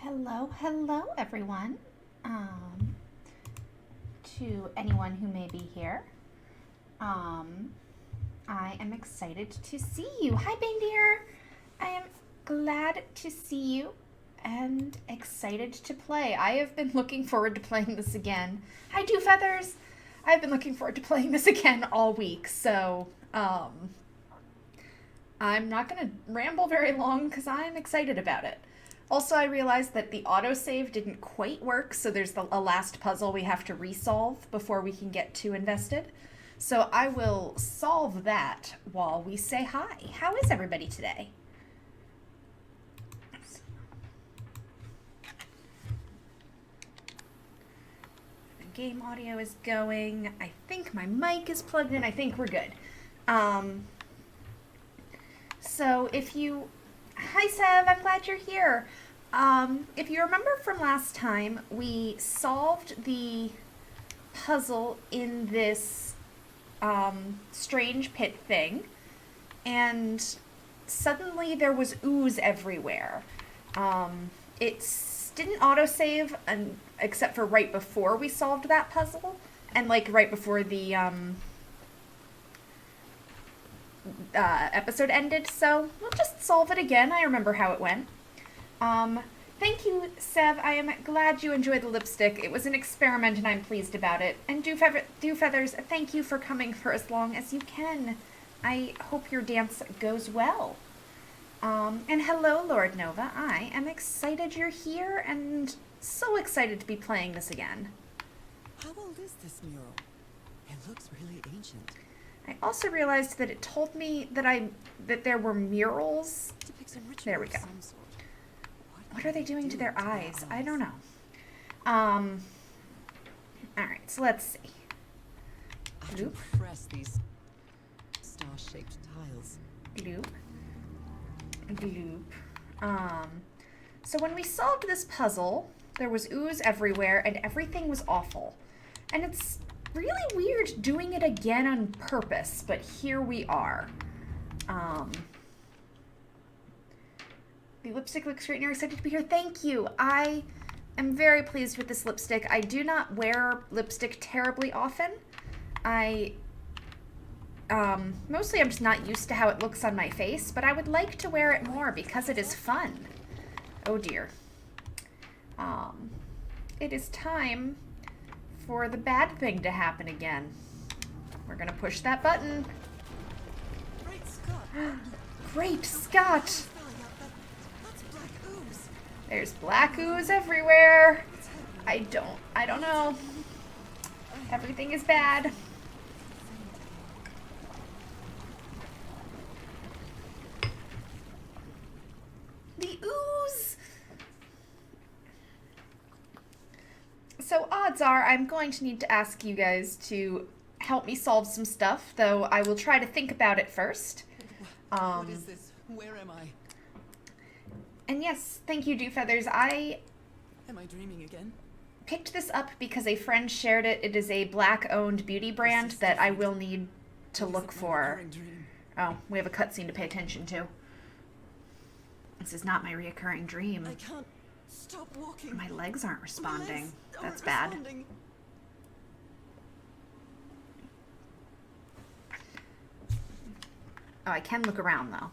Hello, everyone. To anyone who may be here, um, I am excited to see you. Hi, Deer. I am glad to see you and excited to play. I have been looking forward to playing this again. Hi, Two Feathers. I've been looking forward to playing this again all week, so I'm not going to ramble very long because I'm excited about it. Also, I realized that the autosave didn't quite work, so there's a last puzzle we have to resolve before we can get too invested. So I will solve that while we say hi. How is everybody today? The game audio is going. I think my mic is plugged in. I think we're good. So if you... Hi, Sev. I'm glad you're here. If you remember from last time, we solved the puzzle in this strange pit thing, and suddenly there was ooze everywhere. It didn't autosave except for right before we solved that puzzle, and like right before the episode ended, so we'll just solve it again. I remember how it went. Thank you, Sev. I am glad you enjoyed the lipstick. It was an experiment and I'm pleased about it. And Dew Feathers, thank you for coming for as long as you can. I hope your dance goes well. And hello, Lord Nova. I am excited you're here and so excited to be playing this again. How old is this mural? It looks really ancient. I also realized that it told me that there were murals. There we go. What are they doing to their eyes? I don't know. Alright, so let's see. I can press these star-shaped tiles. Gloop. Gloop. So when we solved this puzzle, there was ooze everywhere and everything was awful. And it's really weird doing it again on purpose, but here we are. The lipstick looks great and you're excited to be here. Thank you. I am very pleased with this lipstick. I do not wear lipstick terribly often. Mostly I'm just not used to how it looks on my face, but I would like to wear it more because it is fun. Oh dear. It is time for the bad thing to happen again. We're gonna push that button. Great Scott! Great Scott! That's black ooze. There's black ooze everywhere. I don't know. Everything is bad. The ooze! So odds are I'm going to need to ask you guys to help me solve some stuff, though I will try to think about it first. What is this? Where am I? And yes, thank you, Dew Feathers. Am I dreaming again? Picked this up because a friend shared it. It is a black-owned beauty brand that I will need to look for. Oh, we have a cutscene to pay attention to. This is not my reoccurring dream. I can't stop walking. My legs aren't responding. My legs That's aren't bad. responding. Oh, I can look around, though.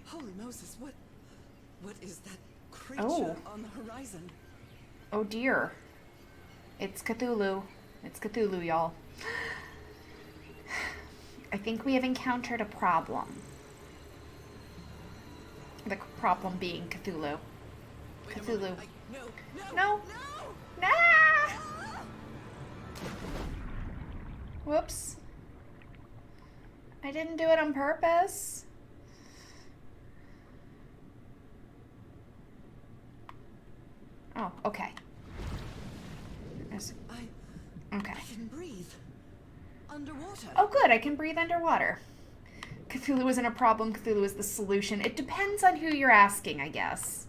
Holy Moses, what is that creature on the horizon? Oh dear. It's Cthulhu. It's Cthulhu, y'all. I think we have encountered a problem. The problem being Cthulhu. Wait a Cthulhu. moment, no! No. Nah! Whoops. I didn't do it on purpose. Oh, okay. Okay. I can breathe underwater. Oh, good. I can breathe underwater. Cthulhu isn't a problem. Cthulhu is the solution. It depends on who you're asking, I guess.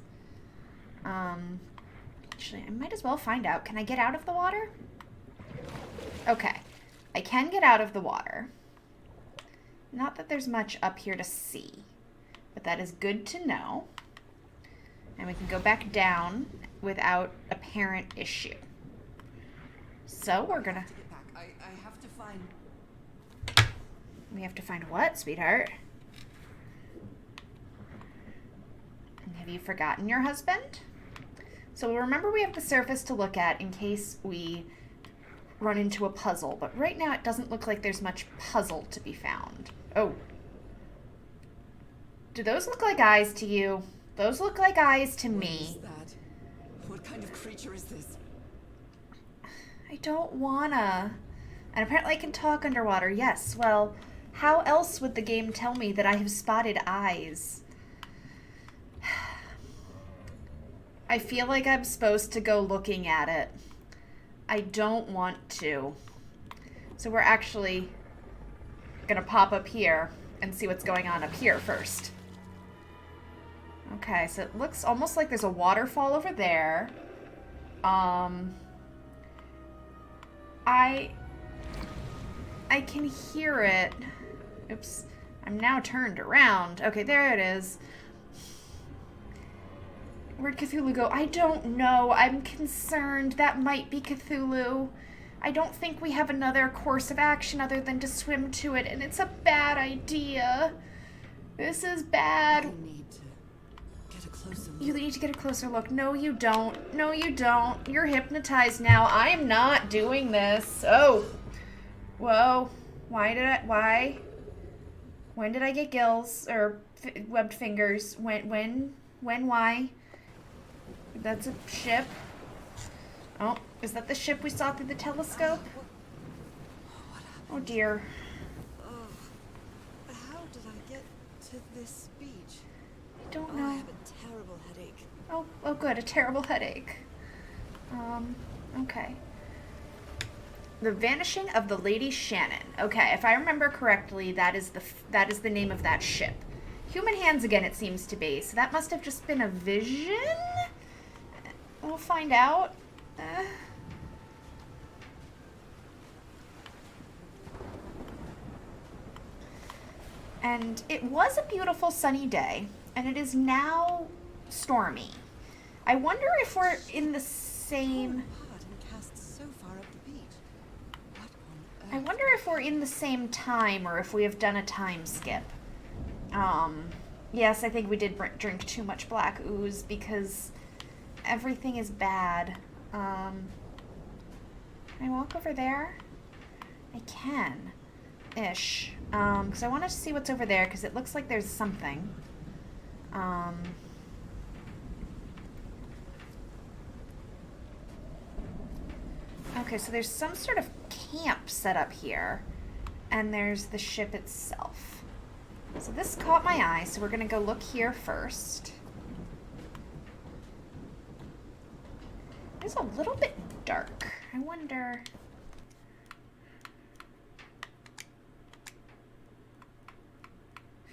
Actually, I might as well find out. Can I get out of the water? Okay. I can get out of the water. Not that there's much up here to see. but that is good to know. And we can go back down without apparent issue. So we're gonna... To get back, I have to find... We have to find what, sweetheart? And have you forgotten your husband? So remember we have the surface to look at in case we run into a puzzle. But right now it doesn't look like there's much puzzle to be found. Oh. Do those look like eyes to you? Those look like eyes to me. What is that? What kind of creature is this? I don't wanna. And apparently I can talk underwater. Yes, well, how else would the game tell me that I have spotted eyes? I feel like I'm supposed to go looking at it. I don't want to. So we're actually gonna pop up here and see what's going on up here first. Okay, so it looks almost like there's a waterfall over there. I can hear it. Oops. I'm now turned around. Okay, there it is. Where'd Cthulhu go? I don't know. I'm concerned. That might be Cthulhu. I don't think we have another course of action other than to swim to it, and it's a bad idea. This is bad. I need to get a closer look. You need to get a closer look. No, you don't. No, you don't. You're hypnotized now. I'm not doing this. Oh. Whoa. Why? When did I get gills or webbed fingers? When, why? That's a ship. Oh, is that the ship we saw through the telescope? What happened? Oh dear. Oh, how did I get to this beach? I don't Oh, I know. have a terrible headache. Oh good, a terrible headache. Okay. The Vanishing of the Lady Shannon. Okay, if I remember correctly, that is the name of that ship. Human hands again, it seems to be. So that must have just been a vision? We'll find out. And it was a beautiful sunny day, and it is now stormy. I wonder if we're in the same... Apart and cast so far up the beach. What on I earth? wonder if we're in the same time or if we have done a time skip. Yes, I think we did drink too much black ooze because everything is bad. Can I walk over there? I can. Ish. Because I want to see what's over there because it looks like there's something. Okay, so there's some sort of camp set up here, and there's the ship itself. So this caught my eye, so we're gonna go look here first. It's a little bit dark. I wonder...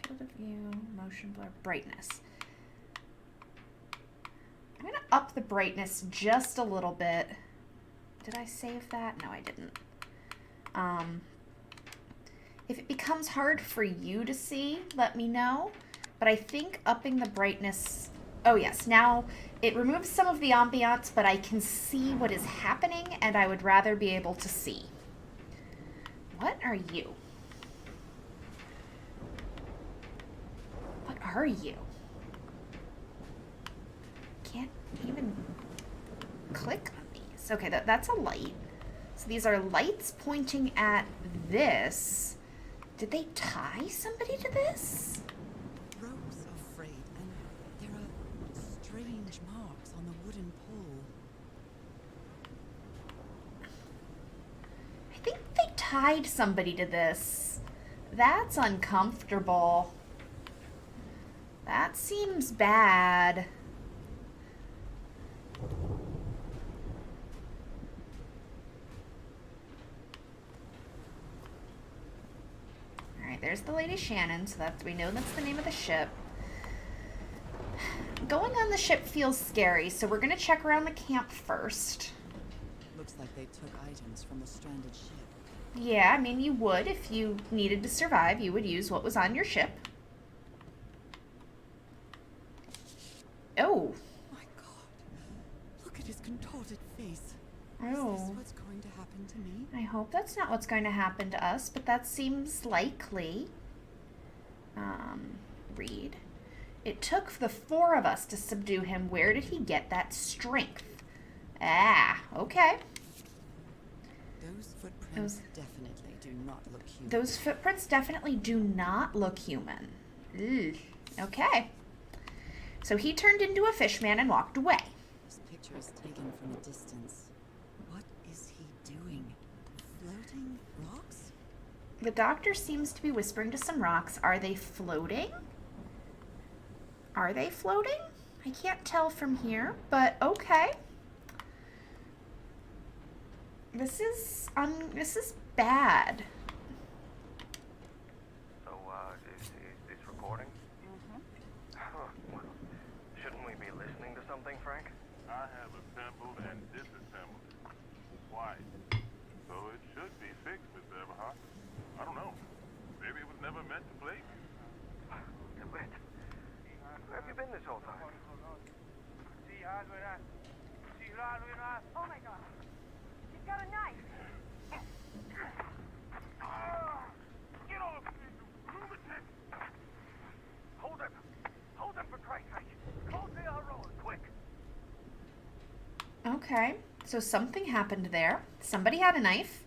Field of view, motion blur, brightness. I'm gonna up the brightness just a little bit. Did I save that? No, I didn't. If it becomes hard for you to see, let me know. But I think upping the brightness... Oh yes, now it removes some of the ambiance, but I can see what is happening, and I would rather be able to see. What are you? What are you? Can't even click on these. Okay, that's a light. So these are lights pointing at this. Did they tie somebody to this? Ropes are frayed, and there are strange marks on the wooden pole. I think they tied somebody to this. That's uncomfortable. That seems bad. Alright, there's the Lady Shannon, so we know that's the name of the ship. Going on the ship feels scary, so we're gonna check around the camp first. Looks like they took items from the stranded ship. Yeah, I mean, you would if you needed to survive. You would use what was on your ship. Oh. My God. Look at his contorted face. Oh. Is this what's going to happen to me? I hope that's not what's going to happen to us, but that seems likely. Read. It took the 4 of us to subdue him. Where did he get that strength? Ah, okay. Those footprints definitely do not look human. Those footprints definitely do not look human. Ugh. Okay. So he turned into a fish man and walked away. This picture is taken from a distance. What is he doing? Floating rocks? The doctor seems to be whispering to some rocks. Are they floating? Are they floating? I can't tell from here, but okay. This is bad. So, is this recording? Mm-hmm. Huh. Well, shouldn't we be listening to something, Frank? I have assembled and disassembled it. Why? So it should be fixed, Mr. Everhart. I don't know. Maybe it was never meant to play me. DeWitt, where have you been this whole time? Oh my God. She's got a knife. Get off me, you lunatic! Hold him! Hold him for Christ's sake! Call the road, quick! Okay. So something happened there. Somebody had a knife.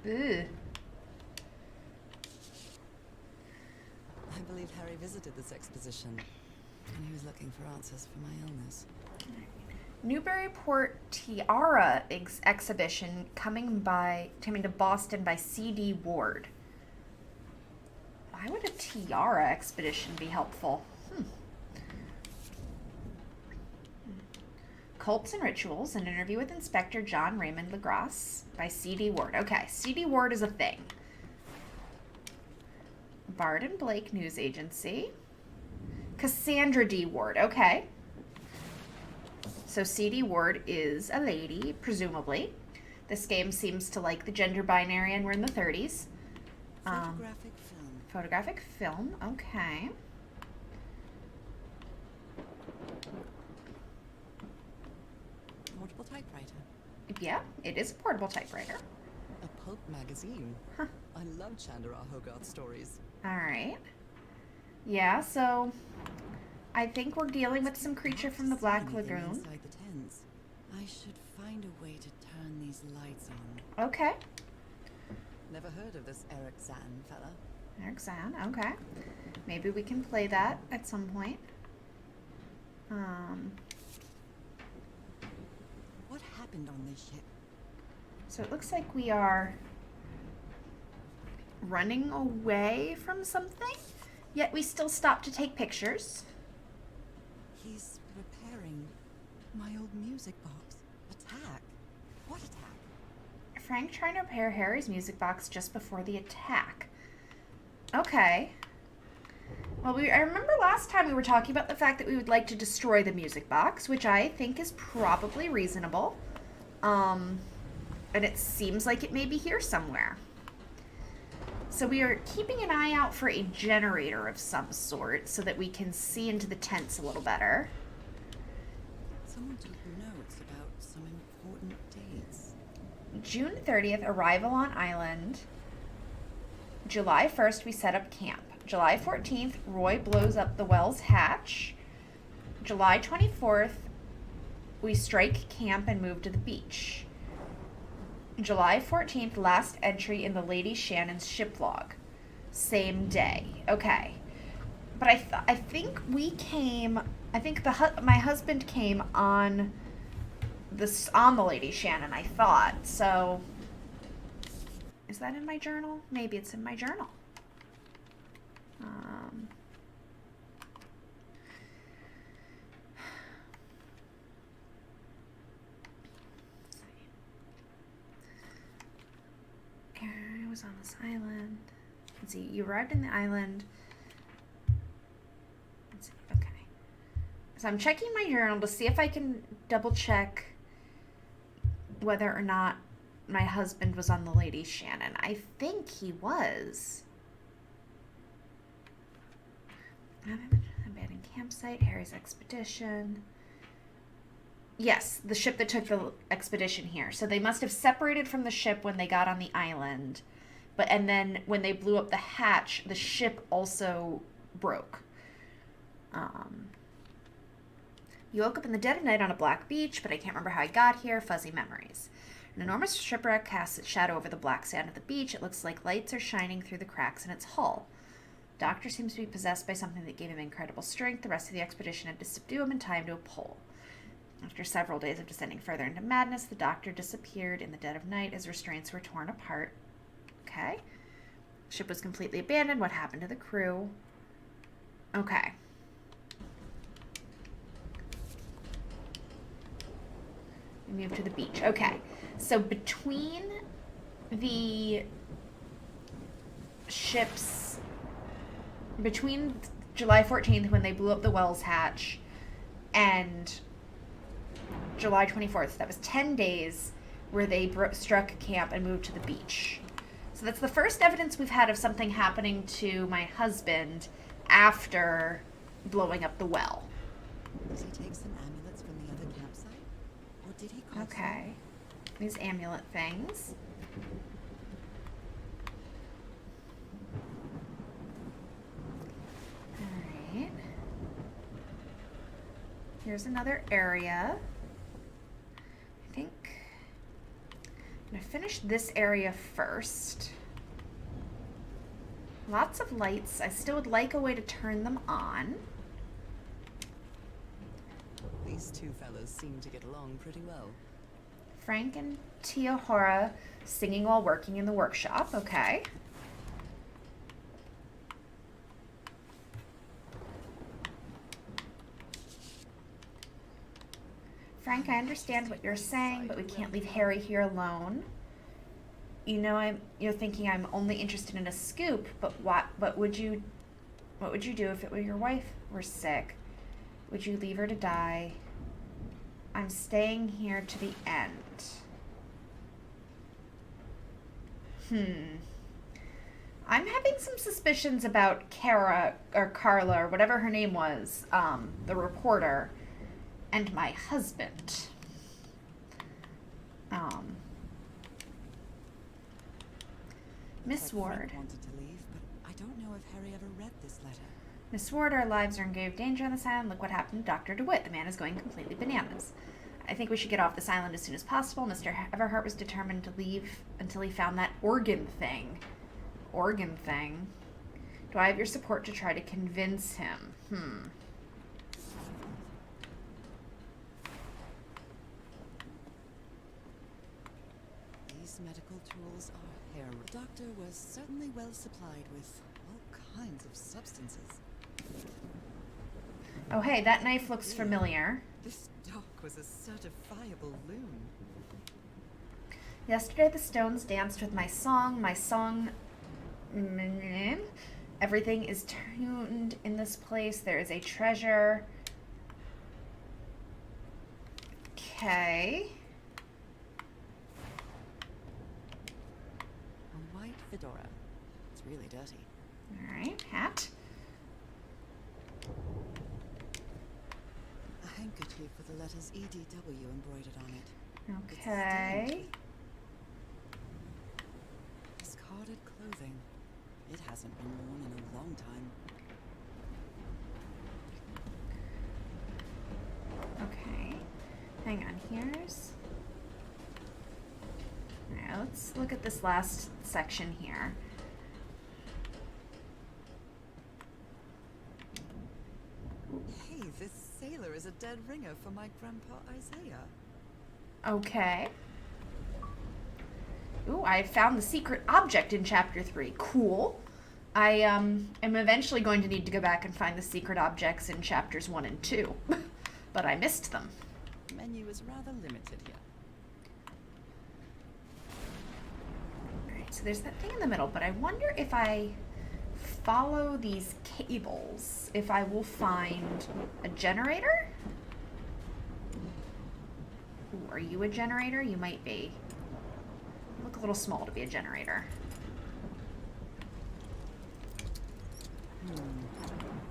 Ugh. I believe Harry visited this exposition, and he was looking for answers for my illness. Newburyport Tiara exhibition coming to Boston by C.D. Ward. Why would a tiara expedition be helpful? Cults and Rituals, an interview with Inspector John Raymond LaGrasse by C.D. Ward. Okay, C.D. Ward is a thing. Bard and Blake News Agency. Cassandra D. Ward. Okay. So C.D. Ward is a lady, presumably. This game seems to like the gender binary, and we're in the 30s. Photographic film. Photographic film. Okay. Portable typewriter. Yeah, it is a portable typewriter. A pulp magazine. Huh. I love Chandra Hogarth stories. All right. Yeah, so I think we're dealing with some creature from the Black Anything Lagoon. Inside the tents. I should find a way to turn these lights on. Okay. Never heard of this Eric Zan fella. Eric Zan. Okay. Maybe we can play that at some point. What happened on this ship? So it looks like we are running away from something, yet we still stop to take pictures. He's repairing my old music box. Attack? What attack? Frank trying to repair Harry's music box just before the attack. Okay. Well, I remember last time we were talking about the fact that we would like to destroy the music box, which I think is probably reasonable. And it seems like it may be here somewhere. So we are keeping an eye out for a generator of some sort so that we can see into the tents a little better. Someone took notes about some important dates. June 30th, arrival on island. July 1st, we set up camp. July 14th, Roy blows up the Wells hatch. July 24th, we strike camp and move to the beach. July 14th, last entry in the Lady Shannon's ship log. Same day. Okay. But I think we came, I think my husband came on the Lady Shannon, I thought. So is that in my journal? Maybe it's in my journal. I was on this island. Let's see. You arrived in the island. Let's see. Okay. So I'm checking my journal to see if I can double check whether or not my husband was on the Lady Shannon. I think he was. Abandoned campsite, Harry's expedition. Yes, the ship that took the expedition here. So they must have separated from the ship when they got on the island. And then when they blew up the hatch, the ship also broke. You woke up in the dead of night on a black beach, but I can't remember how I got here. Fuzzy memories. An enormous shipwreck casts its shadow over the black sand of the beach. It looks like lights are shining through the cracks in its hull. Doctor seems to be possessed by something that gave him incredible strength. The rest of the expedition had to subdue him and tie him to a pole. After several days of descending further into madness, the doctor disappeared in the dead of night as restraints were torn apart. Okay. Ship was completely abandoned. What happened to the crew? Okay. We move to the beach. Okay. So between the ships, between July 14th when they blew up the Wells hatch and July 24th, that was 10 days where they struck camp and moved to the beach. So that's the first evidence we've had of something happening to my husband after blowing up the well. Did he take some amulets from the other campsite? Or did he cause Okay. These amulet things. Alright. Here's another area. I think I'm going to finish this area first. Lots of lights. I still would like a way to turn them on. These two fellows seem to get along pretty well. Frank and Tia Hora singing while working in the workshop. Okay. Frank, I understand what you're saying, but we can't leave Harry here alone. You know, you're thinking I'm only interested in a scoop, but what would you do if it were your wife were sick? Would you leave her to die? I'm staying here to the end. I'm having some suspicions about Kara, or Carla, or whatever her name was, the reporter, and my husband. Miss Like Ward. Frank wanted to leave, but I don't know if Harry ever read this letter. Miss Ward, our lives are in grave danger on this island. Look what happened to Dr. DeWitt. The man is going completely bananas. I think we should get off this island as soon as possible. Mr. Everhart was determined to leave until he found that organ thing. Organ thing? Do I have your support to try to convince him? These medical tools are hair. The doctor was certainly well supplied with all kinds of substances. Oh, hey, that knife looks familiar. This doc was a certifiable loon. Yesterday the stones danced with my song. Everything is tuned in this place. There is a treasure. Okay. A white fedora. It's really dirty. Alright, hat. A handkerchief with the letters EDW embroidered on it. Okay. Discarded clothing. It hasn't been worn in a long time. Okay. Hang on, here's... Alright, let's look at this last section here. Hey, this sailor is a dead ringer for my grandpa Isaiah. Okay. Ooh, I found the secret object in chapter 3. Cool. I am eventually going to need to go back and find the secret objects in chapters 1 and 2. But I missed them. The menu is rather limited here. Alright, so there's that thing in the middle, but I wonder if I follow these cables, if I will find a generator? Ooh, are you a generator? You might be. You look a little small to be a generator.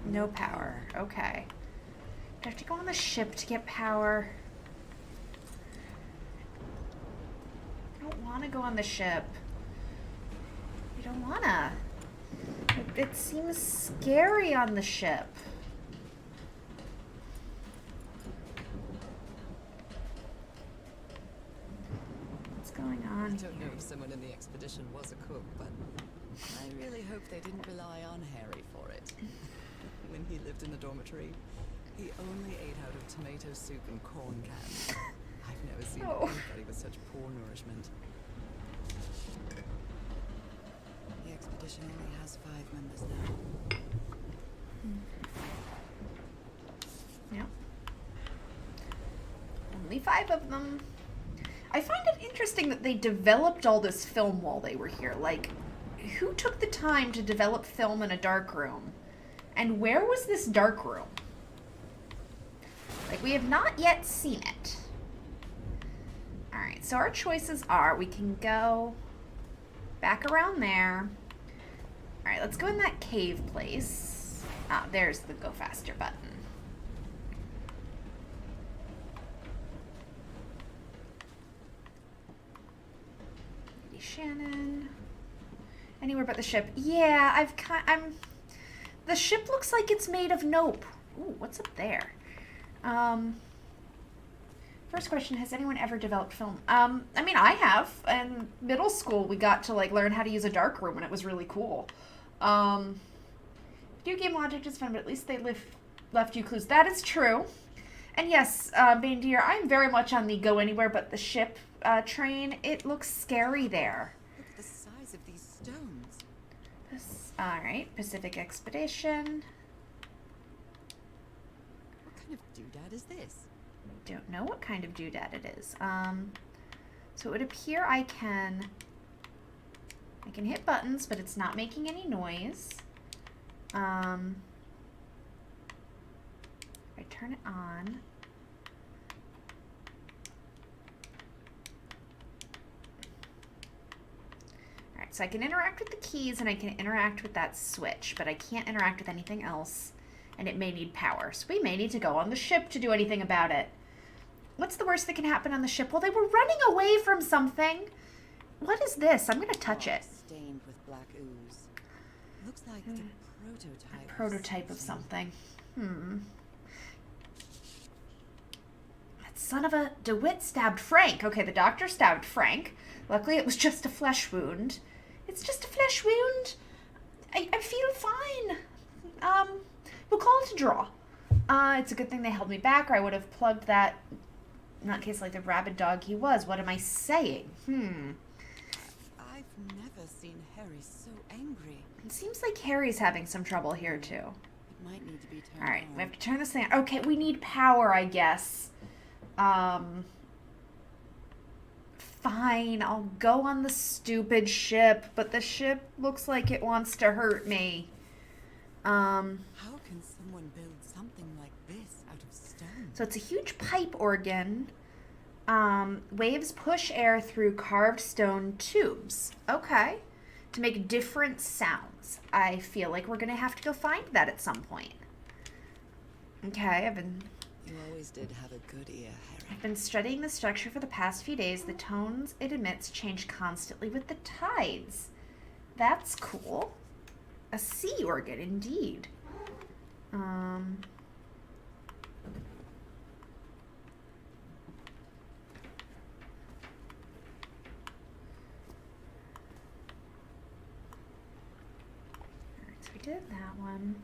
No power. Okay. Do I have to go on the ship to get power? I don't want to go on the ship. I don't wanna. It seems scary on the ship. What's going I on don't know here? if someone in the expedition was a cook, but I really hope they didn't rely on Harry for it. When he lived in the dormitory, he only ate out of tomato soup and corn cans. I've never seen Oh. anybody with such poor nourishment. The expedition only has 5 members now. Yep. Only 5 of them. I find it interesting that they developed all this film while they were here. Like, who took the time to develop film in a dark room? And where was this dark room? Like, we have not yet seen it. Alright, so our choices are we can go back around there. Alright, let's go in that cave place. Ah, there's the go faster button. Lady Shannon. Anywhere but the ship. Yeah, the ship looks like it's made of nope. Ooh, what's up there? First question, has anyone ever developed film? I mean, I have. In middle school, we got to, like, learn how to use a dark room, and it was really cool. Video game logic is fun, but at least they left you clues. That is true. And yes, Bane Deer, I'm very much on the go anywhere but the ship train. It looks scary there. Look at the size of these stones. Alright, Pacific Expedition. What kind of doodad is this? Don't know what kind of doodad it is. So it would appear I can hit buttons, but it's not making any noise. I turn it on. Alright, so I can interact with the keys and I can interact with that switch, but I can't interact with anything else, and it may need power. So we may need to go on the ship to do anything about it. What's the worst that can happen on the ship? Well, they were running away from something. What is this? I'm going to touch it. Stained with black ooze. Looks like the prototype. Prototype of something. That son of a DeWitt stabbed Frank. Okay, the doctor stabbed Frank. Luckily, it was just a flesh wound. It's just a flesh wound. I feel fine. We'll call it a draw. It's a good thing they held me back, or I would have plugged that nutcase like the rabid dog he was. What am I saying? I've never seen Harry so angry. It seems like Harry's having some trouble here, too. It might need to be turned Alright, on. we have to turn this thing on. Okay, we need power, I guess. Fine, I'll go on the stupid ship, but the ship looks like it wants to hurt me. How can someone build something like this out of stone? So it's a huge pipe organ. Waves push air through carved stone tubes. Okay. To make different sounds. I feel like we're going to have to go find that at some point. Okay, You always did have a good ear, Harry. I've been studying the structure for the past few days. The tones it emits change constantly with the tides. That's cool. A sea organ, indeed. Alright, so we did that one.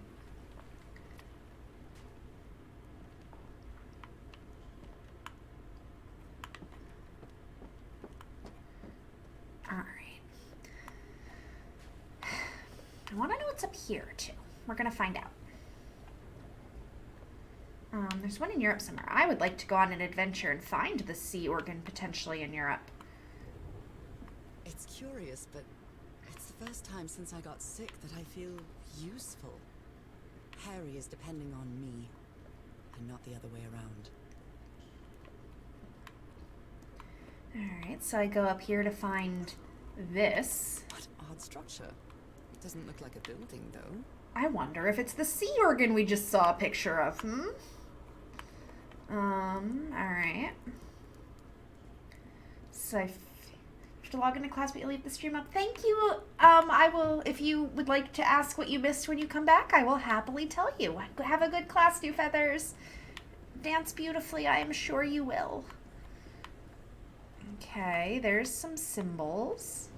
Alright. I want to know what's up here, too. We're going to find out. There's one in Europe somewhere. I would like to go on an adventure and find the sea organ potentially in Europe. It's curious, but it's the first time since I got sick that I feel useful. Harry is depending on me, and not the other way around. Alright, so I go up here to find this. What odd structure. It doesn't look like a building, though. I wonder if it's the sea organ we just saw a picture of, alright. So I have to log into class, but you'll leave the stream up. Thank you. I will, if you would like to ask what you missed when you come back, I will happily tell you. Have a good class, New Feathers. Dance beautifully, I am sure you will. Okay, there's some symbols.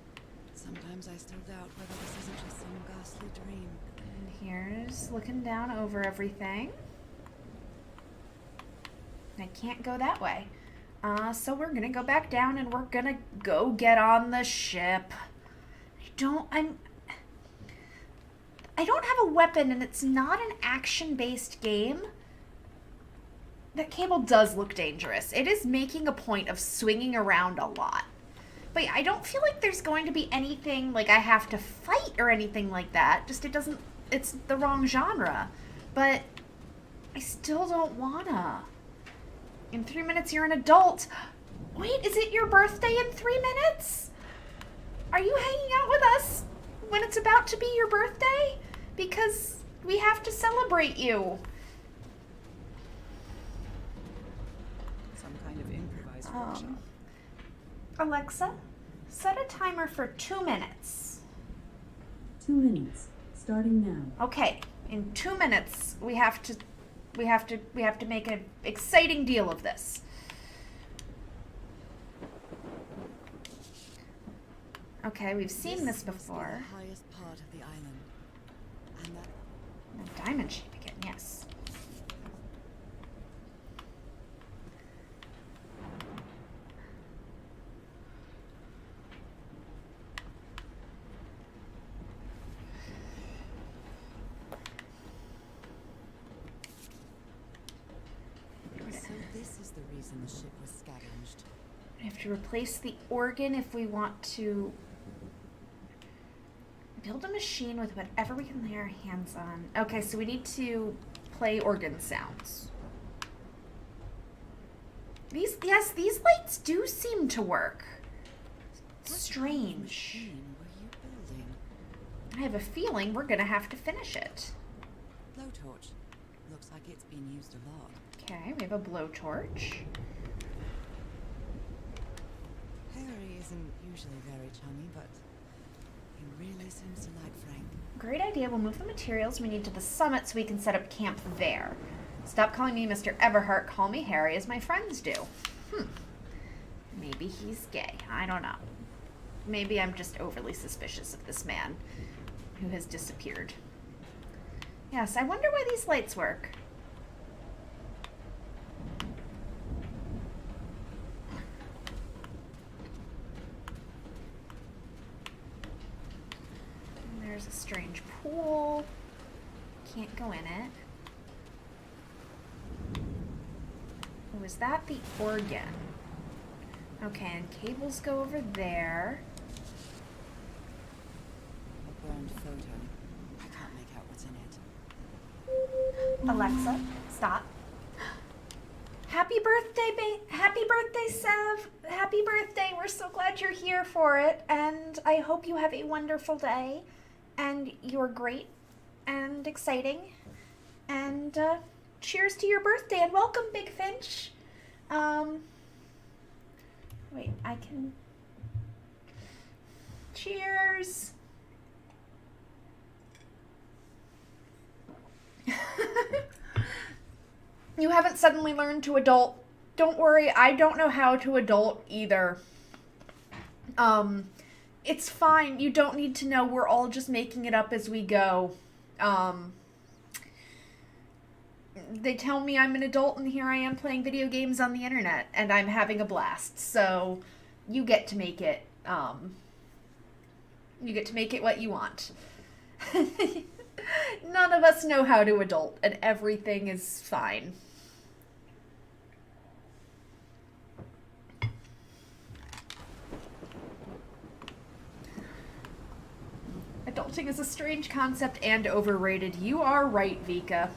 Sometimes I still doubt whether this isn't just some ghastly dream. And here's looking down over everything. I can't go that way. So we're gonna go back down and we're gonna go get on the ship. I don't have a weapon and it's not an action-based game. That cable does look dangerous. It is making a point of swinging around a lot. But yeah, I don't feel like there's going to be anything like I have to fight or anything like that. Just it's the wrong genre. But I still don't wanna. In 3 minutes, you're an adult. Wait, is it your birthday in 3 minutes? Are you hanging out with us when it's about to be your birthday? Because we have to celebrate you. Some kind of improvised workshop. Alexa, set a timer for 2 minutes. 2 minutes, starting now. Okay, in 2 minutes, we have to make an exciting deal of this. Okay, we've seen this must be before. the highest part of the island. And that The diamond shape again, yes. so this is the reason the ship was scavenged. We have to replace the organ if we want to build a machine with whatever we can lay our hands on. Okay, so we need to play organ sounds. These lights do seem to work. What Strange. machine were you building? I have a feeling we're gonna have to finish it. Blowtorch. Looks like it's been used a lot. Okay, we have a blowtorch. Harry isn't usually very chummy, but he really seems to like Frank. Great idea. We'll move the materials we need to the summit so we can set up camp there. Stop calling me Mr. Everhart. Call me Harry, as my friends do. Maybe he's gay. I don't know. Maybe I'm just overly suspicious of this man who has disappeared. Yes, I wonder why these lights work. And there's a strange pool. Can't go in it. Oh, is that the organ? Okay, and cables go over there. A burned photo. I can't make out what's in it. Alexa, stop. Happy birthday, happy birthday, Sev. Happy birthday. We're so glad you're here for it. And I hope you have a wonderful day. And you're great and exciting. And cheers to your birthday and welcome, Big Finch. Wait, I can... Cheers. You haven't suddenly learned to adult. Don't worry, I don't know how to adult either. It's fine. You don't need to know. We're all just making it up as we go. They tell me I'm an adult and here I am playing video games on the internet and I'm having a blast. So you get to make it, what you want. None of us know how to adult and everything is fine. Adulting is a strange concept and overrated. You are right, Vika.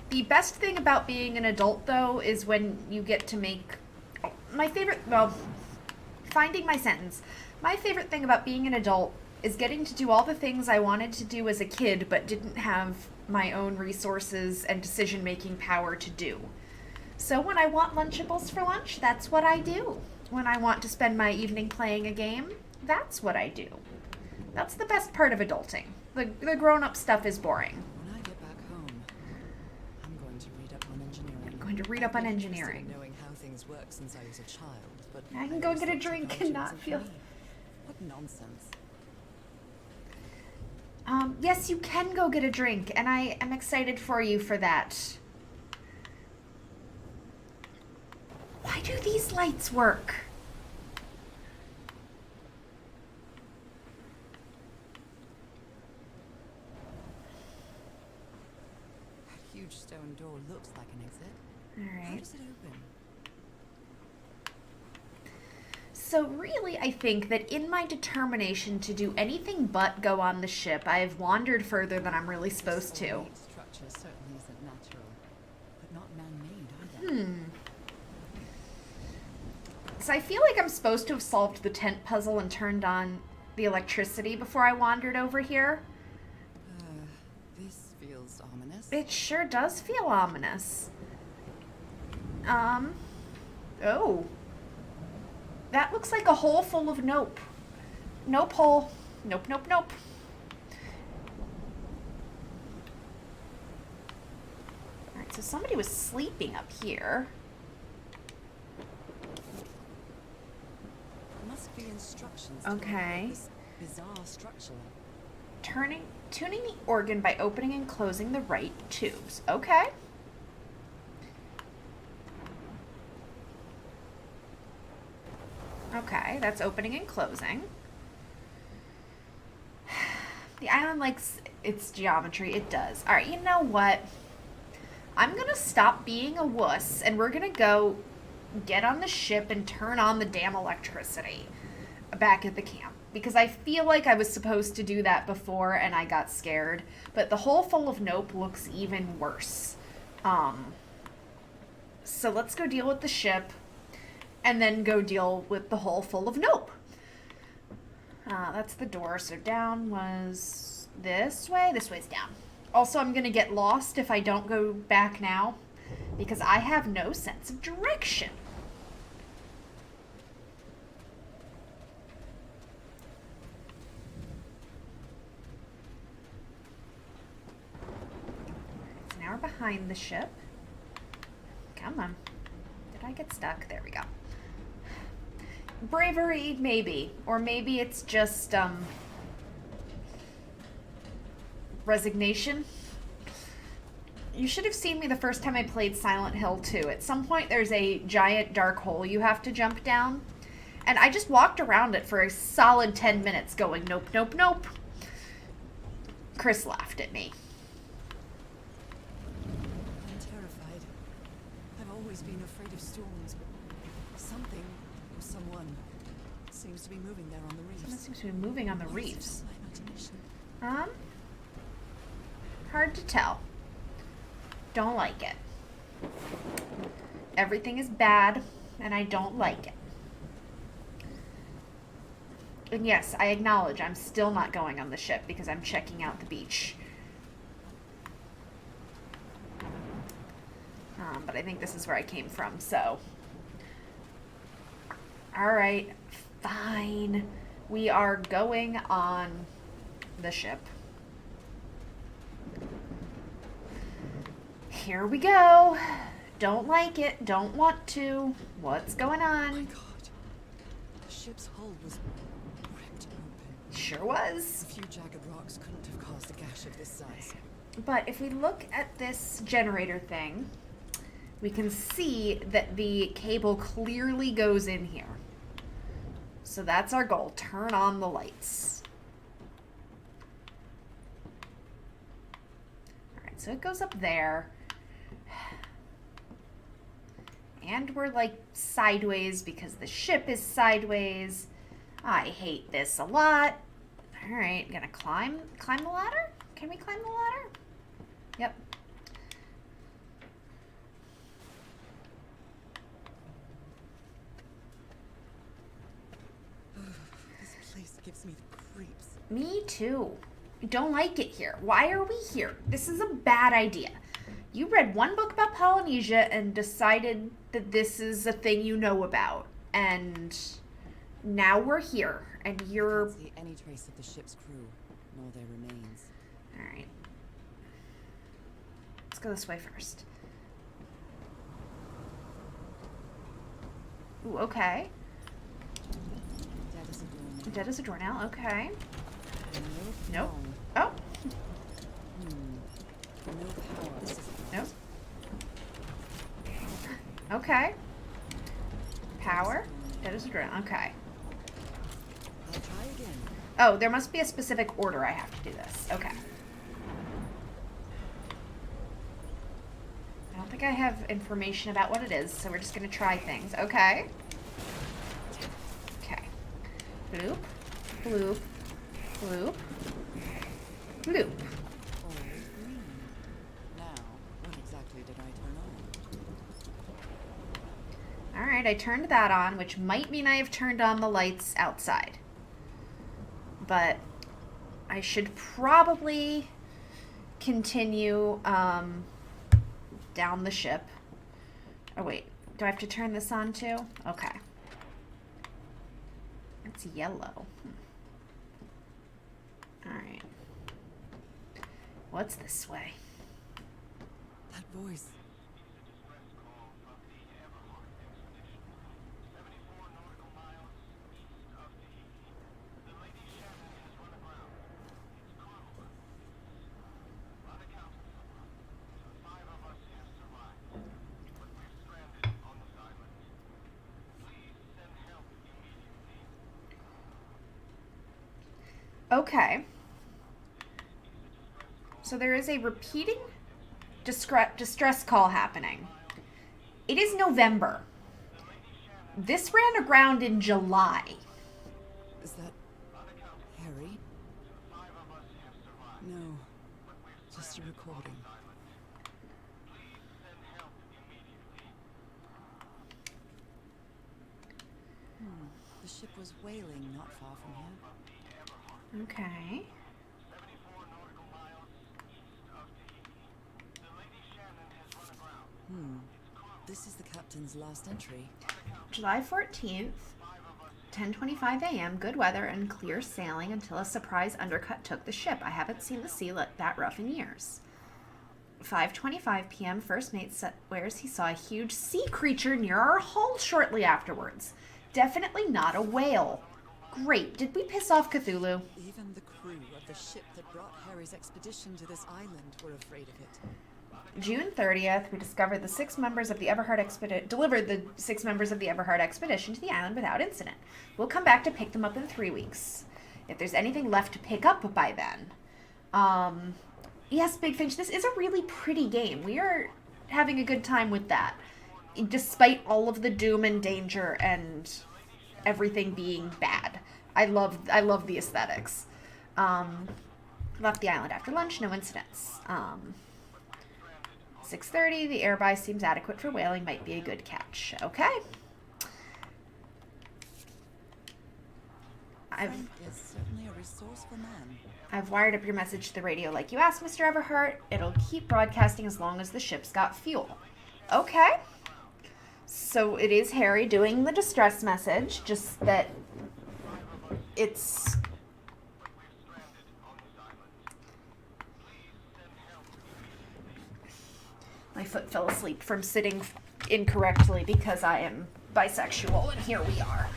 The best thing about being an adult, though, is when you get to make... finding my sentence. My favorite thing about being an adult is getting to do all the things I wanted to do as a kid but didn't have my own resources and decision-making power to do. So when I want Lunchables for lunch, that's what I do. When I want to spend my evening playing a game, that's what I do. That's the best part of adulting. The grown-up stuff is boring. When I get back home, I'm going to read up on engineering. I'm going to read up on I've been interested engineering. in knowing how things work since I was a child, but I can go always get a thought drink technology and not wasn't for feel- me. What nonsense. Yes, you can go get a drink, and I am excited for you for that. Why do these lights work? That huge stone door looks like an exit. All How right. does it open? So really, I think that in my determination to do anything but go on the ship, I have wandered further than I'm really supposed This to. ornate structure certainly isn't natural, but not man-made either. So I feel like I'm supposed to have solved the tent puzzle and turned on the electricity before I wandered over here. This feels ominous. It sure does feel ominous. Oh. That looks like a hole full of nope. Nope hole. Nope, nope, nope. Alright, so somebody was sleeping up here. There must be instructions to Okay. operate this bizarre structure. Tuning the organ by opening and closing the right tubes. Okay. Okay, that's opening and closing. The island likes its geometry. It does. All right, you know what? I'm going to stop being a wuss, and we're going to go get on the ship and turn on the damn electricity back at the camp. Because I feel like I was supposed to do that before, and I got scared. But the hole full of nope looks even worse. So let's go deal with the ship, and then go deal with the hole full of nope. That's the door. So down was this way. This way's down. Also, I'm going to get lost if I don't go back now, because I have no sense of direction. So now we're behind the ship. Come on. Did I get stuck? There we go. Bravery, maybe. Or maybe it's just, resignation. You should have seen me the first time I played Silent Hill 2. At some point, there's a giant dark hole you have to jump down. And I just walked around it for a solid 10 minutes going, nope, nope, nope. Chris laughed at me. I'm terrified. I've always been afraid of storms, but something or someone seems to be moving there on the reefs. Someone seems to be moving on the Or is it reefs. just my imagination? Hard to tell. Don't like it. Everything is bad, and I don't like it. And yes, I acknowledge I'm still not going on the ship because I'm checking out the beach. But I think this is where I came from, so. Alright, fine. We are going on the ship. Here we go. Don't like it. Don't want to. What's going My on? God. The ship's hull was ripped open. Sure was. A few jagged rocks couldn't have caused a gash of this size. But if we look at this generator thing, we can see that the cable clearly goes in here. So that's our goal. Turn on the lights. Alright, so it goes up there. And we're like sideways because the ship is sideways. I hate this a lot. Alright, gonna climb the ladder? Can we climb the ladder? Yep. This place gives me the creeps. Me too. I don't like it here. Why are we here? This is a bad idea. You read one book about Polynesia and decided that this is a thing you know about. And now we're here. And you're... Can't see any trace of the ship's crew, nor their remains. Alright. Let's go this way first. Ooh, okay. Dead as a doornail. Dead as a doornail, okay. Nope. Wrong. Oh, No power. This is nope. Okay. Power. Dead as a doornail, okay. I'll try again. Oh, there must be a specific order I have to do this. Okay. I don't think I have information about what it is, so we're just gonna try things. Okay. Okay. Bloop. Bloop. Bloop. Bloop. All green. Now, what exactly did I turn on? Alright, I turned that on, which might mean I have turned on the lights outside. But I should probably continue down the ship. Oh wait, do I have to turn this on too? Okay. It's yellow. Alright. What's this way? That voice. Okay. So there is a repeating distress call happening. It is November. This ran aground in July. Is that Harry? No, just a recording. The ship was whaling not far from here. Okay. This is the captain's last entry. July 14th, 10:25 a.m., good weather and clear sailing until a surprise undercut took the ship. I haven't seen the sea that rough in years. 5:25 p.m., first mate swears he saw a huge sea creature near our hull shortly afterwards. Definitely not a whale. Great. Did we piss off Cthulhu? Even the crew of the ship that brought Harry's expedition to this island were afraid of it. June 30th, we discovered the 6 members of the Everhard expedition, delivered the 6 members of the Everhard expedition to the island without incident. We'll come back to pick them up in 3 weeks. If there's anything left to pick up by then. Yes, Big Finch, this is a really pretty game. We are having a good time with that. Despite all of the doom and danger and everything being bad. I love the aesthetics. Left the island after lunch, no incidents. 6:30, the airby seems adequate for whaling, might be a good catch. Okay. Frank is certainly a resourceful man. I've wired up your message to the radio like you asked, Mr. Everhart. It'll keep broadcasting as long as the ship's got fuel. Okay. So it is Harry doing the distress message, just that it's... My foot fell asleep from sitting incorrectly because I am bisexual, and here we are.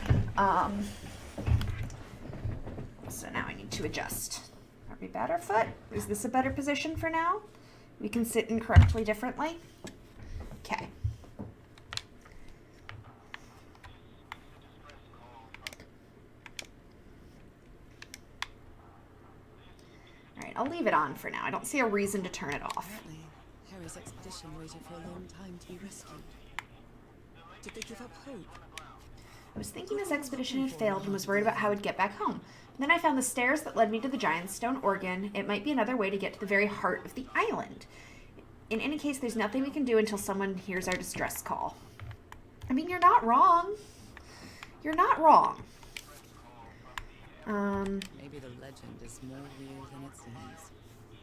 So now I need to adjust. Are we better, foot? Is this a better position for now? We can sit incorrectly differently? Okay. Alright, I'll leave it on for now. I don't see a reason to turn it off. Apparently, Harry's expedition waited for a long time to be rescued. Did they give up hope? I was thinking this expedition had failed and was worried about how I'd get back home. Then I found the stairs that led me to the giant stone organ. It might be another way to get to the very heart of the island. In any case, there's nothing we can do until someone hears our distress call. I mean, you're not wrong. You're not wrong. Maybe the legend is more real than it seems.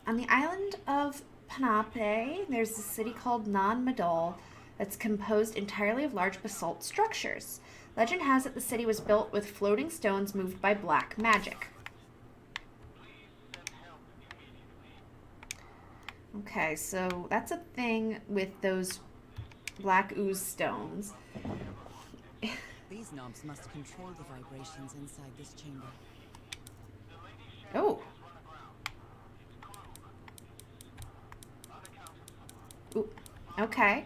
On the island of Panape, there's a city called Nan Madol that's composed entirely of large basalt structures. Legend has it the city was built with floating stones moved by black magic. Okay, so that's a thing with those black ooze stones. These knobs must control the vibrations inside this chamber. Oh. Ooh. Okay.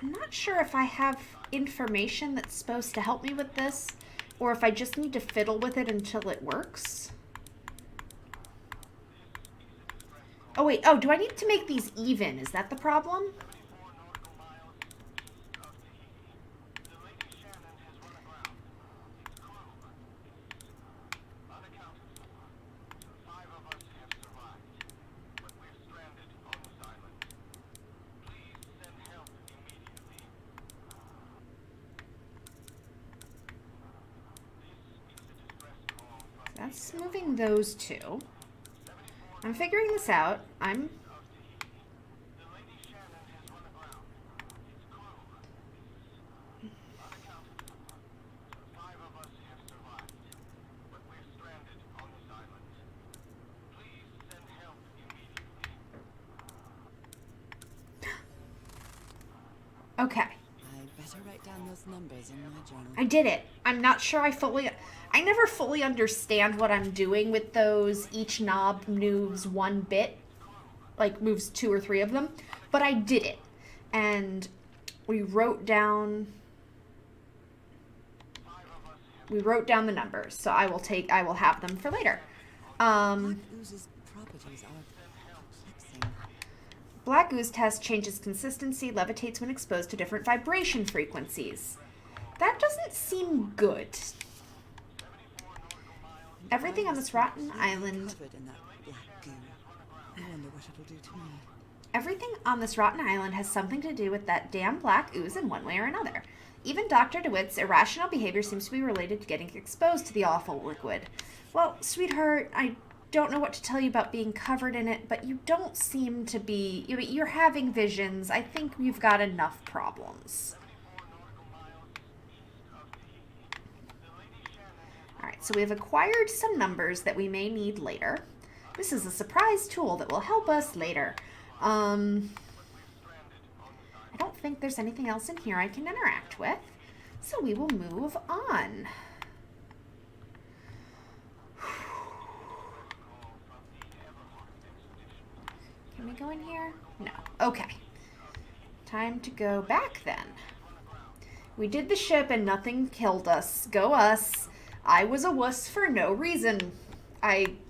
I'm not sure if I have information that's supposed to help me with this, or if I just need to fiddle with it until it works. Oh wait, oh, do I need to make these even? Is that the problem? That's moving those two. I'm figuring this out. Okay. I'd better write down those numbers in my journal. I did it. I'm not sure I never fully understand what I'm doing with those. Each knob moves one bit, like moves 2 or 3 of them, but I did it. And we wrote down the numbers, so I will have them for later. Black ooze's properties are perplexing. Black ooze test changes consistency, levitates when exposed to different vibration frequencies. That doesn't seem good. Everything on this rotten island... Covered in that black goo. I wonder what it'll do to me. Everything on this rotten island has something to do with that damn black ooze in one way or another. Even Dr. DeWitt's irrational behavior seems to be related to getting exposed to the awful liquid. Well, sweetheart, I don't know what to tell you about being covered in it, but you don't seem to be... You're having visions. I think we've got enough problems. Alright, so we have acquired some numbers that we may need later. This is a surprise tool that will help us later. I don't think there's anything else in here I can interact with, so we will move on. Can we go in here? No. Okay. Time to go back then. We did the ship and nothing killed us. Go us. I was a wuss for no reason.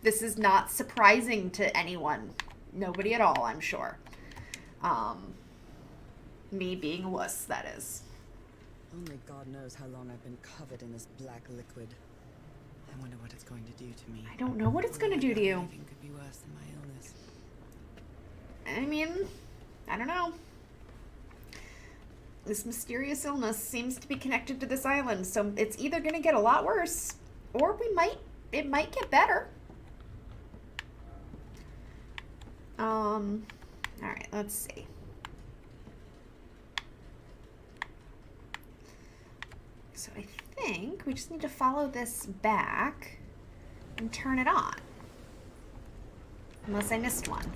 This is not surprising to anyone. Nobody at all, I'm sure. Me being a wuss, that is. Only God knows how long I've been covered in this black liquid. I wonder what it's going to do to me. I don't know what it's going to do to you. Anything could be worse than my illness. I mean, I don't know. This mysterious illness seems to be connected to this island, so it's either going to get a lot worse, or it might get better. Alright, let's see. So I think we just need to follow this back and turn it on. Unless I missed one.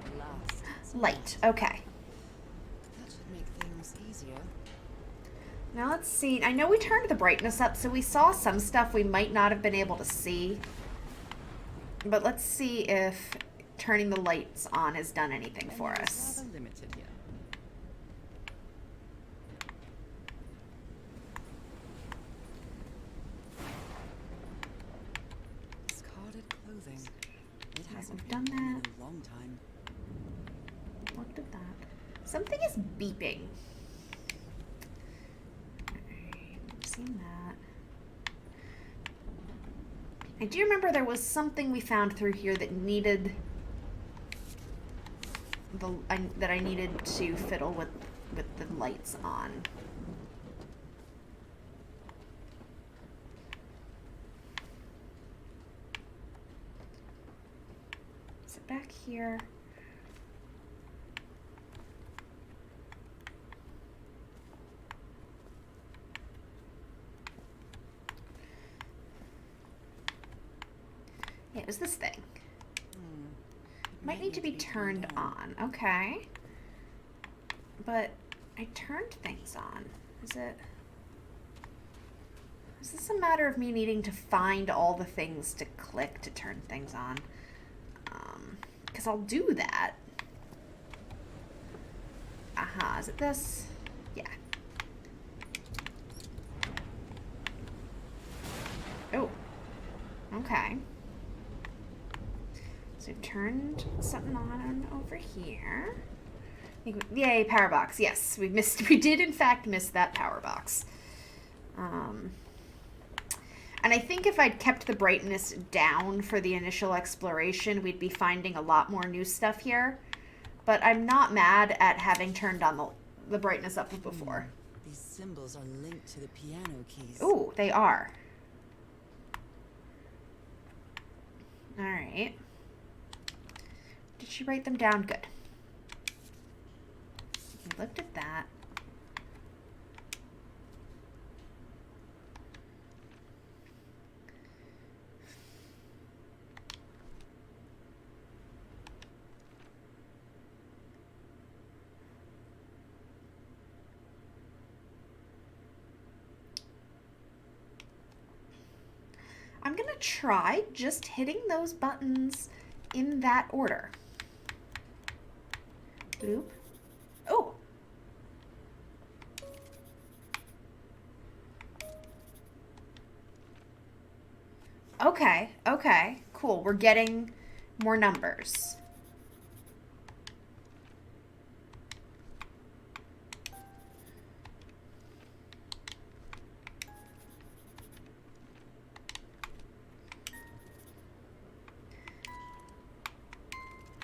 At last. Light, okay. That should make things easier. Now let's see. I know we turned the brightness up, so we saw some stuff we might not have been able to see. But let's see if turning the lights on has done anything for Menu is us. rather limited here. Discarded clothing. It hasn't we've been done worn that. in a long time. Looked at that. Something is beeping. Alright, I've seen that. I do remember there was something we found through here that needed that I needed to fiddle with the lights on. Is it back here? Yeah, it was this thing. It Might need to be turned on. Okay. But I turned things on. Is this a matter of me needing to find all the things to click to turn things on? Because I'll do that. Aha, is it this? Yeah. Oh. Okay. So we've turned something on over here. Yay, power box. Yes, we did in fact miss that power box. And I think if I'd kept the brightness down for the initial exploration, we'd be finding a lot more new stuff here. But I'm not mad at having turned on the brightness up before. These symbols are linked to the piano keys. Ooh, they are. Alright. Did she write them down? Good. We looked at that. I'm gonna try just hitting those buttons in that order. Boop. Oh! Okay, okay, cool. We're getting more numbers.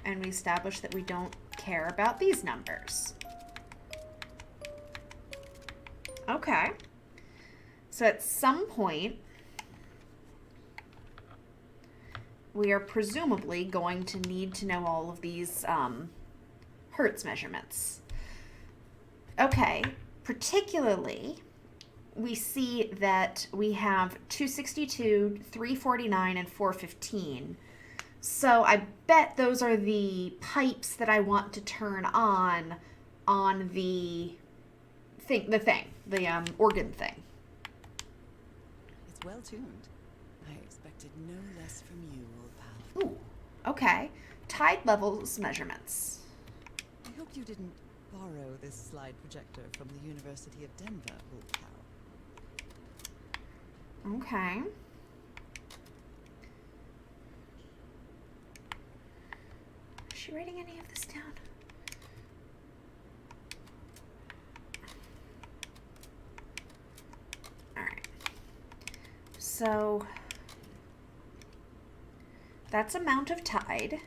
And we established that we don't care about these numbers. Okay. So at some point, we are presumably going to need to know all of these Hertz measurements. Okay, particularly, we see that we have 262, 349, and 415. So I bet those are the pipes that I want to turn on the organ thing. It's well tuned. I expected no less from you, old pal. Ooh, okay. Tide levels measurements. I hope you didn't borrow this slide projector from the University of Denver, old pal. Okay. Is she writing any of this down? Alright. So that's amount of tide.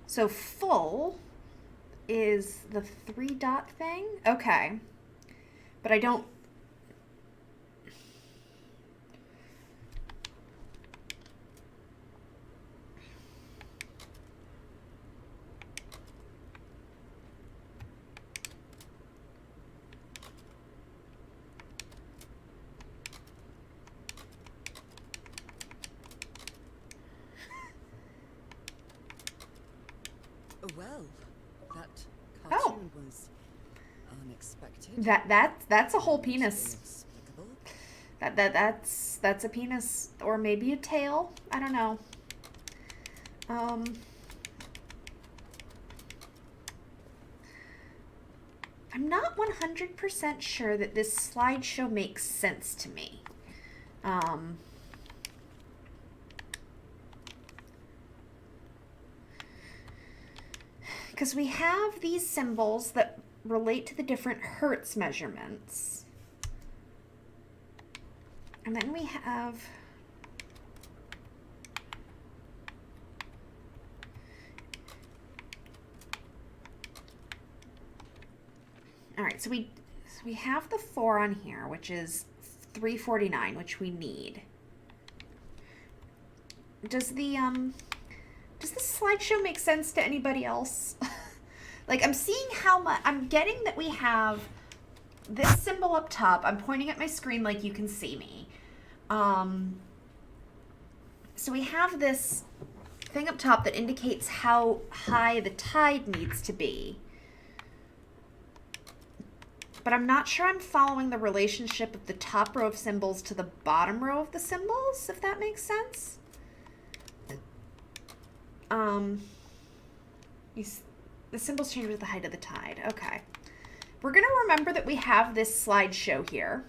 So full is the 3-dot thing? Okay. But I don't... Oh, well, that Oh. cartoon was unexpected. That's a whole penis. Inexplicable. That's a penis, or maybe a tail. I don't know. I'm not 100% sure that this slideshow makes sense to me. Because we have these symbols that relate to the different hertz measurements. And then we have all right, so we have the 4 on here, which is 349, which we need. Does the slideshow make sense to anybody else? Like, I'm seeing how much I'm getting that we have this symbol up top. I'm pointing at my screen like you can see me. So we have this thing up top that indicates how high the tide needs to be. But I'm not sure I'm following the relationship of the top row of symbols to the bottom row of the symbols, if that makes sense. The symbols change with the height of the tide. Okay. We're going to remember that we have this slideshow here.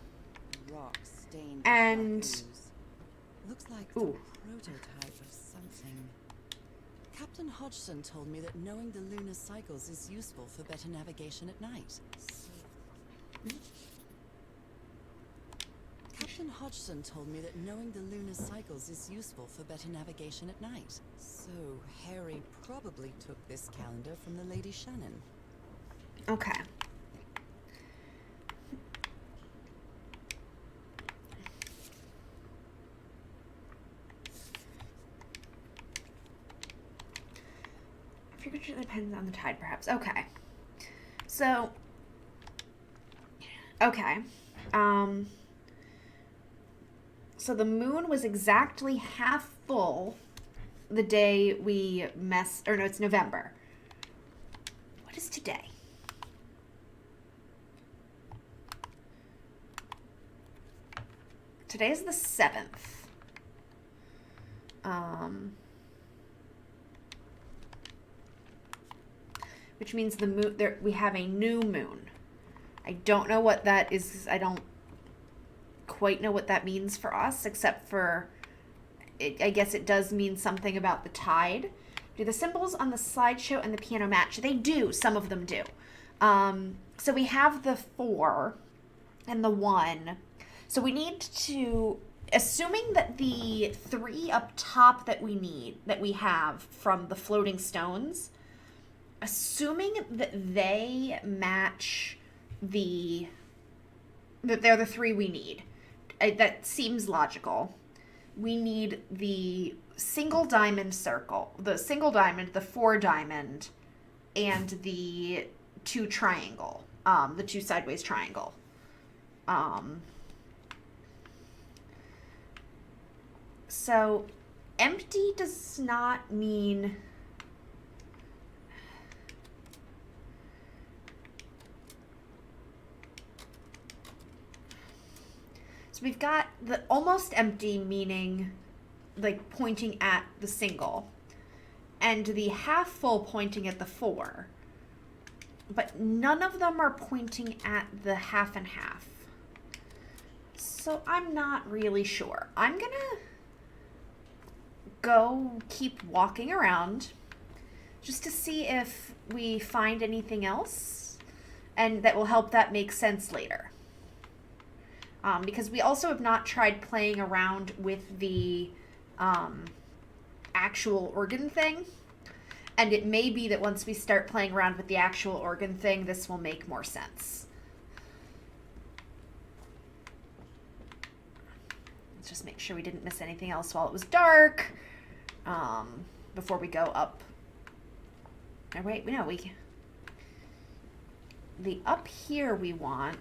Rock stained And black ooze. Looks like the prototype of something. Captain Hodgson told me that knowing the lunar cycles is useful for better navigation at night. Captain Hodgson told me that knowing the lunar cycles is useful for better navigation at night. So Harry probably took this calendar from the Lady Shannon. Okay. I figured it depends on the tide, perhaps. Okay. So, okay. So the moon was exactly half full the day we it's November. What is today? Today is the 7th. Which means the moon, we have a new moon. I don't know what that is. I don't quite know what that means for us, except for I guess it does mean something about the tide. Do the symbols on the slideshow and the piano match? They do. Some of them do. So we have the 4 and the 1. So we need to, assuming that the 3 up top that we have from the floating stones, assuming that they match that they're the 3 we need. That seems logical. We need the single diamond circle, the 4 diamond, and the 2 triangle, the 2 sideways triangle. So empty does not mean so we've got the almost empty, meaning like pointing at the single, and the half full pointing at the 4. But none of them are pointing at the half and half. So I'm not really sure. I'm gonna go keep walking around just to see if we find anything else and that will help that make sense later. Because we also have not tried playing around with the actual organ thing. And it may be that once we start playing around with the actual organ thing, this will make more sense. Let's just make sure we didn't miss anything else while it was dark. Before we go up. Oh, wait, no, the up here we want.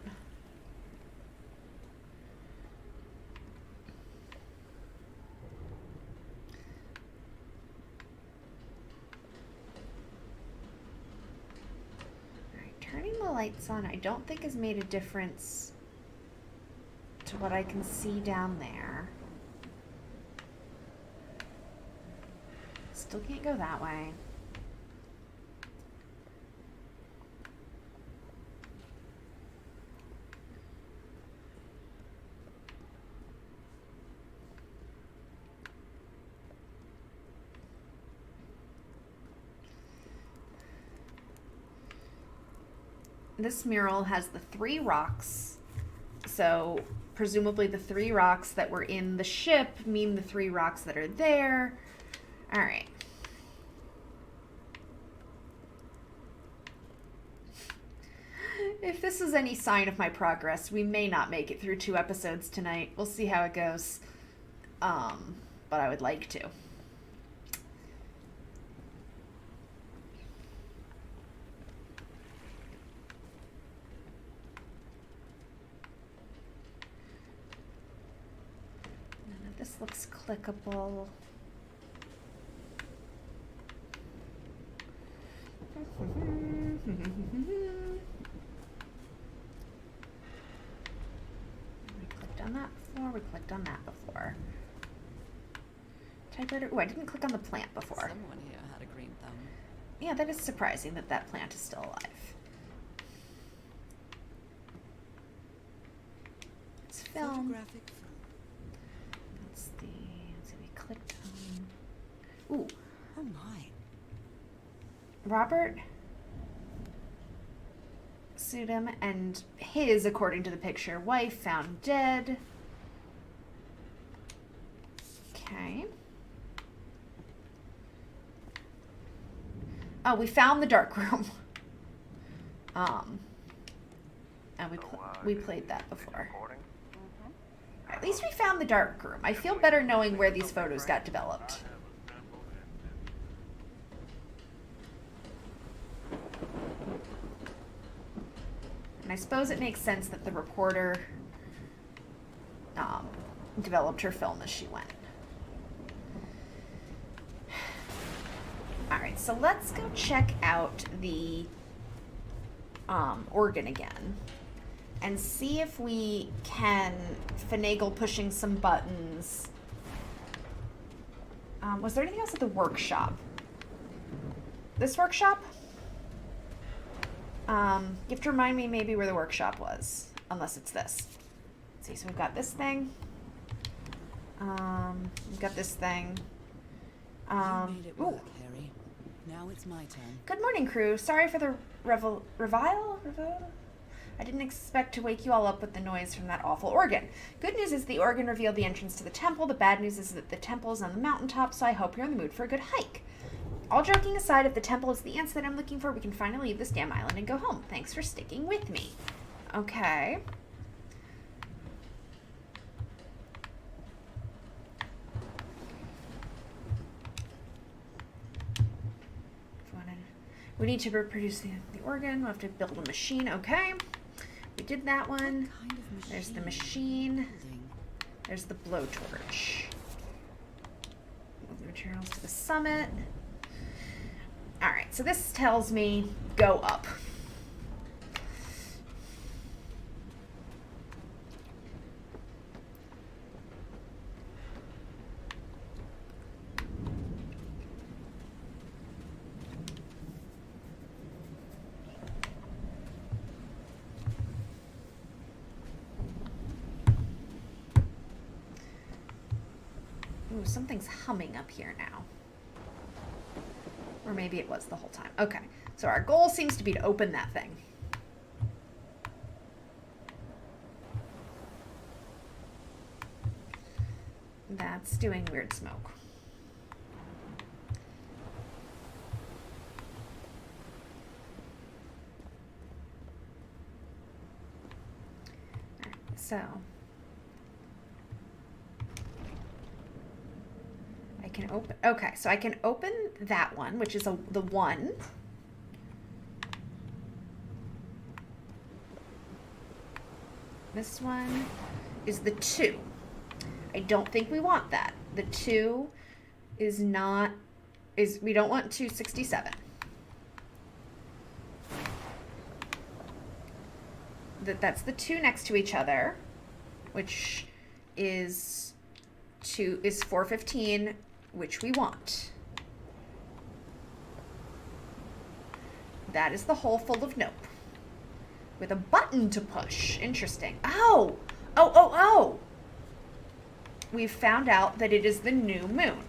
Turning the lights on, I don't think has made a difference to what I can see down there. Still can't go that way. This mural has the 3 rocks, so presumably the 3 rocks that were in the ship mean the 3 rocks that are there. All right. If this is any sign of my progress, we may not make it through 2 episodes tonight. We'll see how it goes. But I would like to. None of this looks clickable. We clicked on that before. We clicked on that before. Typewriter. Oh, I didn't click on the plant before. Someone here had a green thumb. Yeah, that is surprising that that plant is still alive. It's film. Photographic film. Let's see. We clicked on. Ooh, Oh my. Robert Sudum and his, according to the picture, wife found dead. Okay. Oh, we found the dark room. And we played that before. Recording? At least we found the dark room. I feel better knowing where these photos got developed. And I suppose it makes sense that the reporter developed her film as she went. Alright, so let's go check out the organ again and see if we can finagle pushing some buttons. Was there anything else at the workshop? This workshop? You have to remind me maybe where the workshop was, unless it's this. Let's see, so we've got this thing. We've got this thing. You made it Ooh. work, Harry. Now it's my turn. Good morning, crew. Sorry for the revile? I didn't expect to wake you all up with the noise from that awful organ. Good news is the organ revealed the entrance to the temple. The bad news is that the temple is on the mountaintop, so I hope you're in the mood for a good hike. All joking aside, if the temple is the answer that I'm looking for, we can finally leave this damn island and go home. Thanks for sticking with me. Okay. We need to reproduce the organ. We'll have to build a machine. Okay. We did that one. What kind of machine? There's the machine. Building? There's the blowtorch. Move the materials to the summit. Alright, so this tells me go up. Ooh, something's humming up here now. Or maybe it was the whole time. Okay, so our goal seems to be to open that thing. That's doing weird smoke. Alright, so I can open, okay, so I can open that one, which is the 1. This one is the 2. I don't think we want that. The 2 is not, we don't want 267. that's the 2 next to each other, which is 415, which we want. That is the hole full of nope. With a button to push. Interesting. Oh! Oh! We've found out that it is the new moon.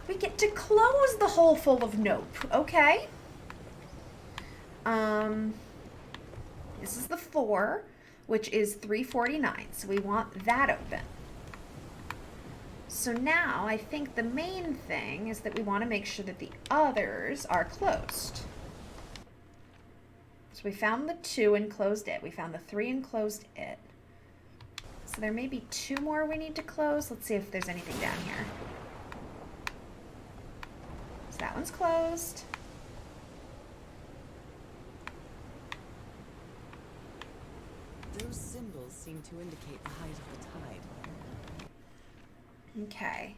We get to close the hole full of nope. Okay. This is the 4, which is 349. So we want that open. So now I think the main thing is that we want to make sure that the others are closed. So we found the 2 and closed it. We found the 3 and closed it. So there may be 2 more we need to close. Let's see if there's anything down here. So that one's closed. Those symbols seem to indicate the height of the tide. Okay.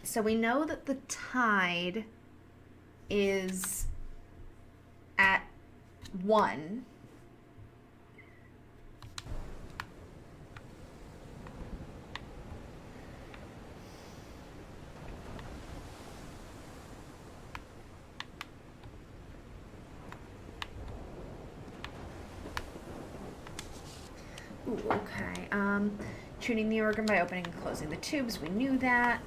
So we know that the tide is at 1. Ooh, okay. Tuning the organ by opening and closing the tubes. We knew that.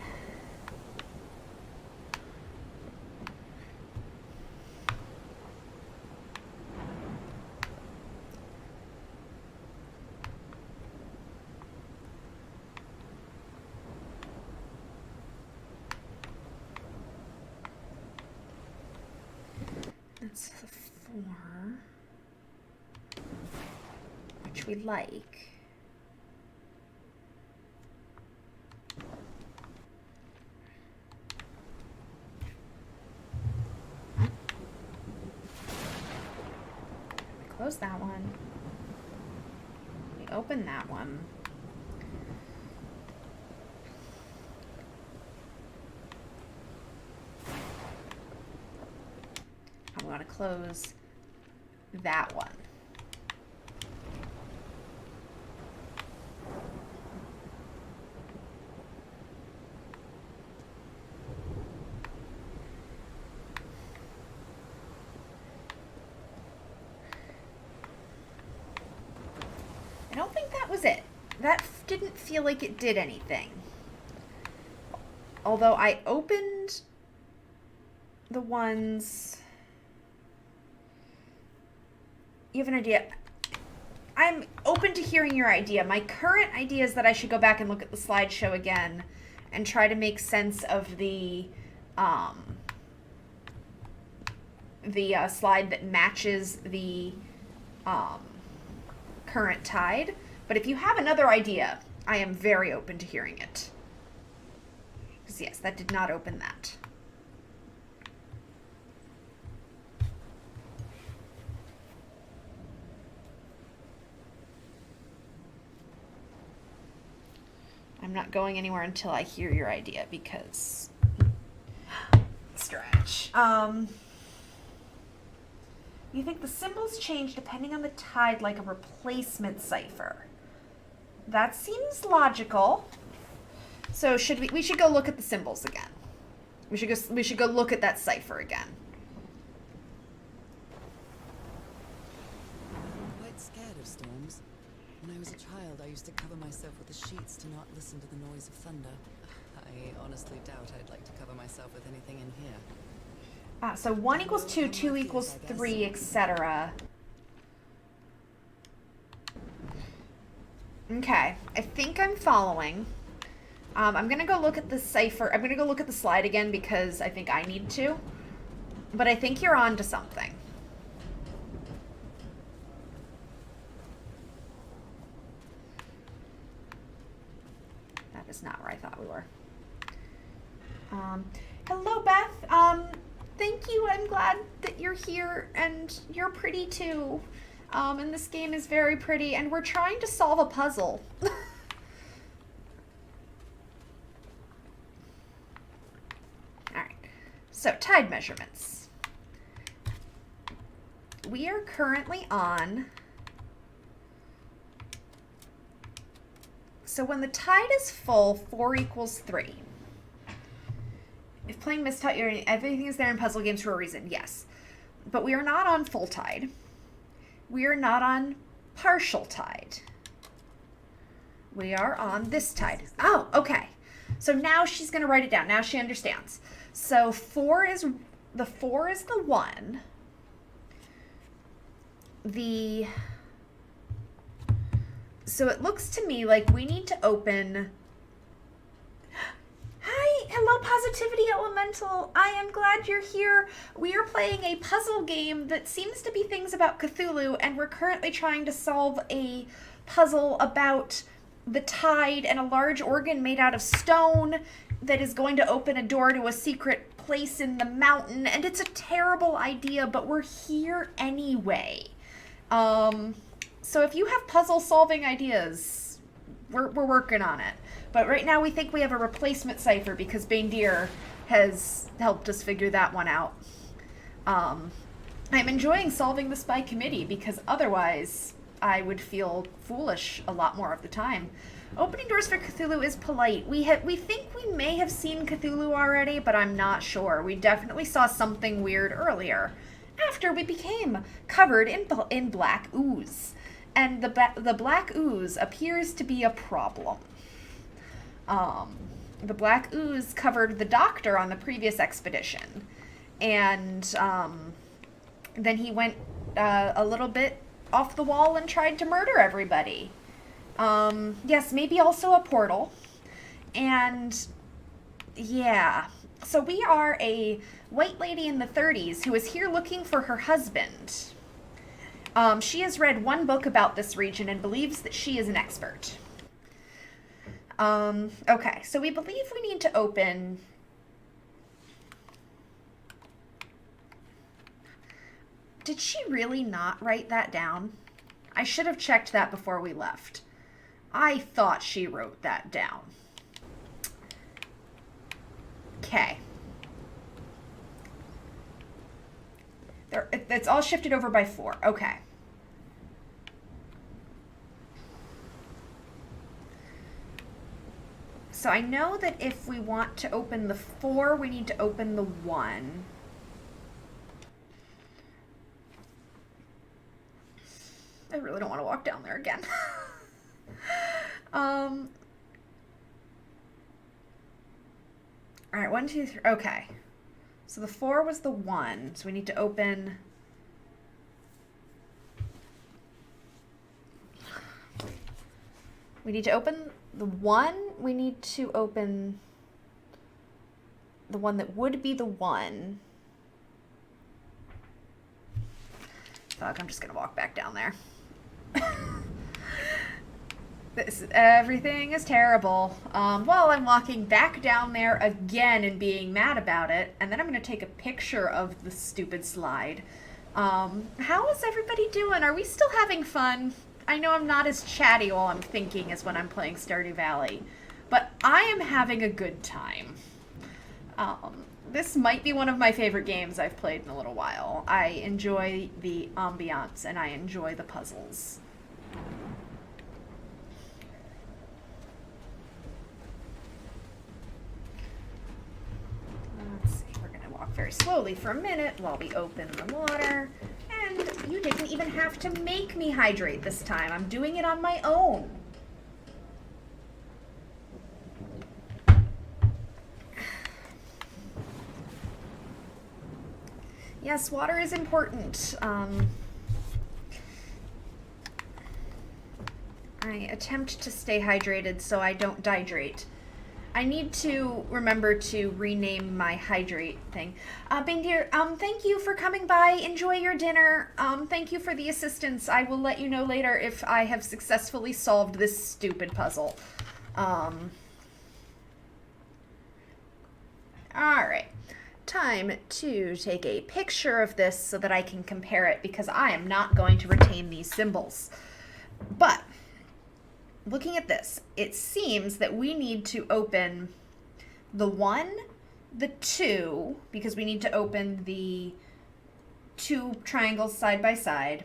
That's the 4, which we like. We close that one. We open that one. I want to close that one. I don't think that was it. That didn't feel like it did anything. Although I opened the ones... You have an idea? I'm open to hearing your idea. My current idea is that I should go back and look at the slideshow again and try to make sense of the slide that matches the current tide. But if you have another idea, I am very open to hearing it. Because yes, that did not open that. I'm not going anywhere until I hear your idea because stretch. You think the symbols change depending on the tide like a replacement cipher. That seems logical. So we should go look at the symbols again. We should go look at that cipher again. I'm quite scared of storms. When I was a child, I used to cover myself with the sheets to not listen to the noise of thunder. I honestly doubt I'd like to cover myself with anything in here. So 1 equals 2, 2 equals 3, etc. Okay, I think I'm following. I'm gonna go look at the cipher. I'm gonna go look at the slide again because I think I need to. But I think you're on to something. That is not where I thought we were. Hello, Beth. Thank you. I'm glad that you're here, and you're pretty too. And this game is very pretty, and we're trying to solve a puzzle. So, tide measurements. We are currently on... So when the tide is full, 4 equals 3. If playing Mist taught you everything is there in puzzle games for a reason, yes. But we are not on full tide. We are not on partial tide. We are on this tide. Oh, okay. So now she's going to write it down. Now she understands. So 4 is the 1. So it looks to me like we need to open... Hi, hello Positivity Elemental. I am glad you're here. We are playing a puzzle game that seems to be things about Cthulhu, and we're currently trying to solve a puzzle about the tide and a large organ made out of stone that is going to open a door to a secret place in the mountain, and it's a terrible idea, but we're here anyway. So if you have puzzle solving ideas, we're working on it. But right now we think we have a replacement cipher because Baindir has helped us figure that one out. I'm enjoying solving this by committee because otherwise I would feel foolish a lot more of the time. Opening doors for Cthulhu is polite. We think we may have seen Cthulhu already, but I'm not sure. We definitely saw something weird earlier, after we became covered in black ooze. And the black ooze appears to be a problem. The black ooze covered the doctor on the previous expedition. And then he went a little bit off the wall and tried to murder everybody. Yes, maybe also a portal. And yeah, so we are a white lady in the 30s who is here looking for her husband. She has read one book about this region and believes that she is an expert. Okay, so we believe we need to open... Did she really not write that down? I should have checked that before we left. I thought she wrote that down. Okay. It's all shifted over by 4. Okay. So I know that if we want to open the 4, we need to open the 1. I really don't want to walk down there again. All right, 1, 2, 3. Okay. So the 4 was the 1. So we need to open... We need to open the 1. We need to open the one that would be the 1. Fuck, I'm just gonna walk back down there. Everything is terrible. Well, I'm walking back down there again and being mad about it, and then I'm gonna take a picture of the stupid slide. How is everybody doing? Are we still having fun? I know I'm not as chatty while I'm thinking as when I'm playing Stardew Valley, but I am having a good time. This might be one of my favorite games I've played in a little while. I enjoy the ambiance and I enjoy the puzzles. Let's see, we're gonna walk very slowly for a minute while we open the water. And you didn't even have to make me hydrate this time. I'm doing it on my own. Yes, water is important. I attempt to stay hydrated so I don't dehydrate. I need to remember to rename my hydrate thing. Baindir, thank you for coming by. Enjoy your dinner. Thank you for the assistance. I will let you know later if I have successfully solved this stupid puzzle. Alright. Time to take a picture of this so that I can compare it because I am not going to retain these symbols. But looking at this, it seems that we need to open the 1 the 2, because we need to open the 2 triangles side by side.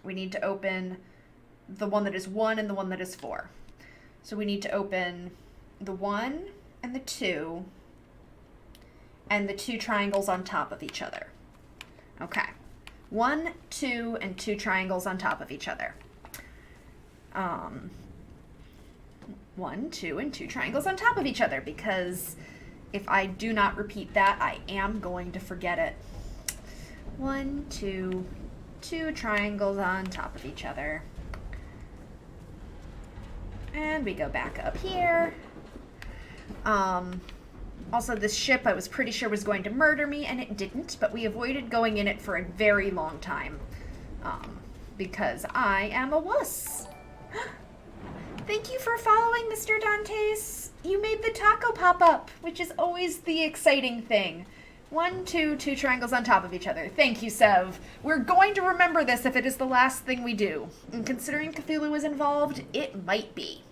We need to open the one that is 1 and the one that is 4. So we need to open the 1 and the 2 and the 2 triangles on top of each other. Okay. 1, 2, and 2 triangles on top of each other. 1, 2, and 2 triangles on top of each other, because if I do not repeat that, I am going to forget it. 1, 2, 2 triangles on top of each other. And we go back up here. Also, this ship I was pretty sure was going to murder me, and it didn't, but we avoided going in it for a very long time. Because I am a wuss. Thank you for following, Mr. Dantes. You made the taco pop up, which is always the exciting thing. 1, 2, 2 triangles on top of each other. Thank you, Sev. We're going to remember this if it is the last thing we do. And considering Cthulhu is involved, it might be.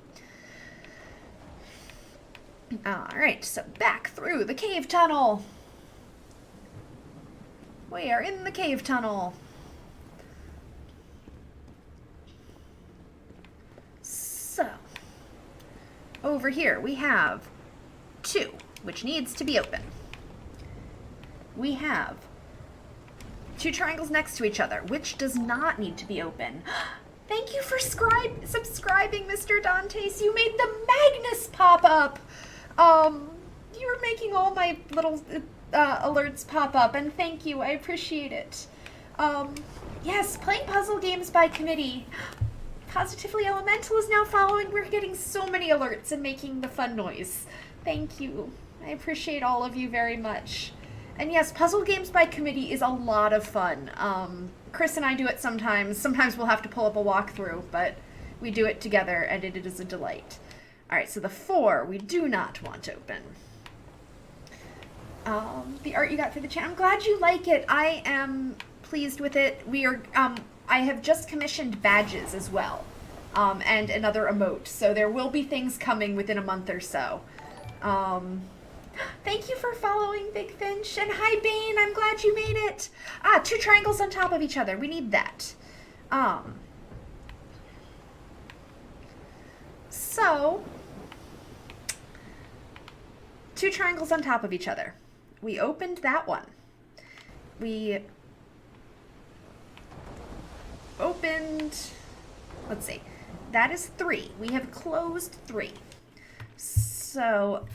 Alright, so back through the cave tunnel. We are in the cave tunnel. So, over here we have 2, which needs to be open. We have 2 triangles next to each other, which does not need to be open. Thank you for subscribing, Mr. Dantes. You made the Magnus pop up. You were making all my little alerts pop up, and thank you. I appreciate it. Yes, playing puzzle games by committee. Positively Elemental is now following. We're getting so many alerts and making the fun noise. Thank you. I appreciate all of you very much. And yes, puzzle games by committee is a lot of fun. Chris and I do it sometimes. Sometimes we'll have to pull up a walkthrough, but we do it together, and it is a delight. Alright, so the 4 we do not want to open. The art you got for the channel, I'm glad you like it. I am pleased with it. We are, I have just commissioned badges as well, and another emote, so there will be things coming within a month or so. Thank you for following, Big Finch, and hi, Bane, I'm glad you made it. 2 triangles on top of each other, we need that. So, 2 triangles on top of each other. We opened that one. We opened, let's see, that is 3. We have closed 3. So,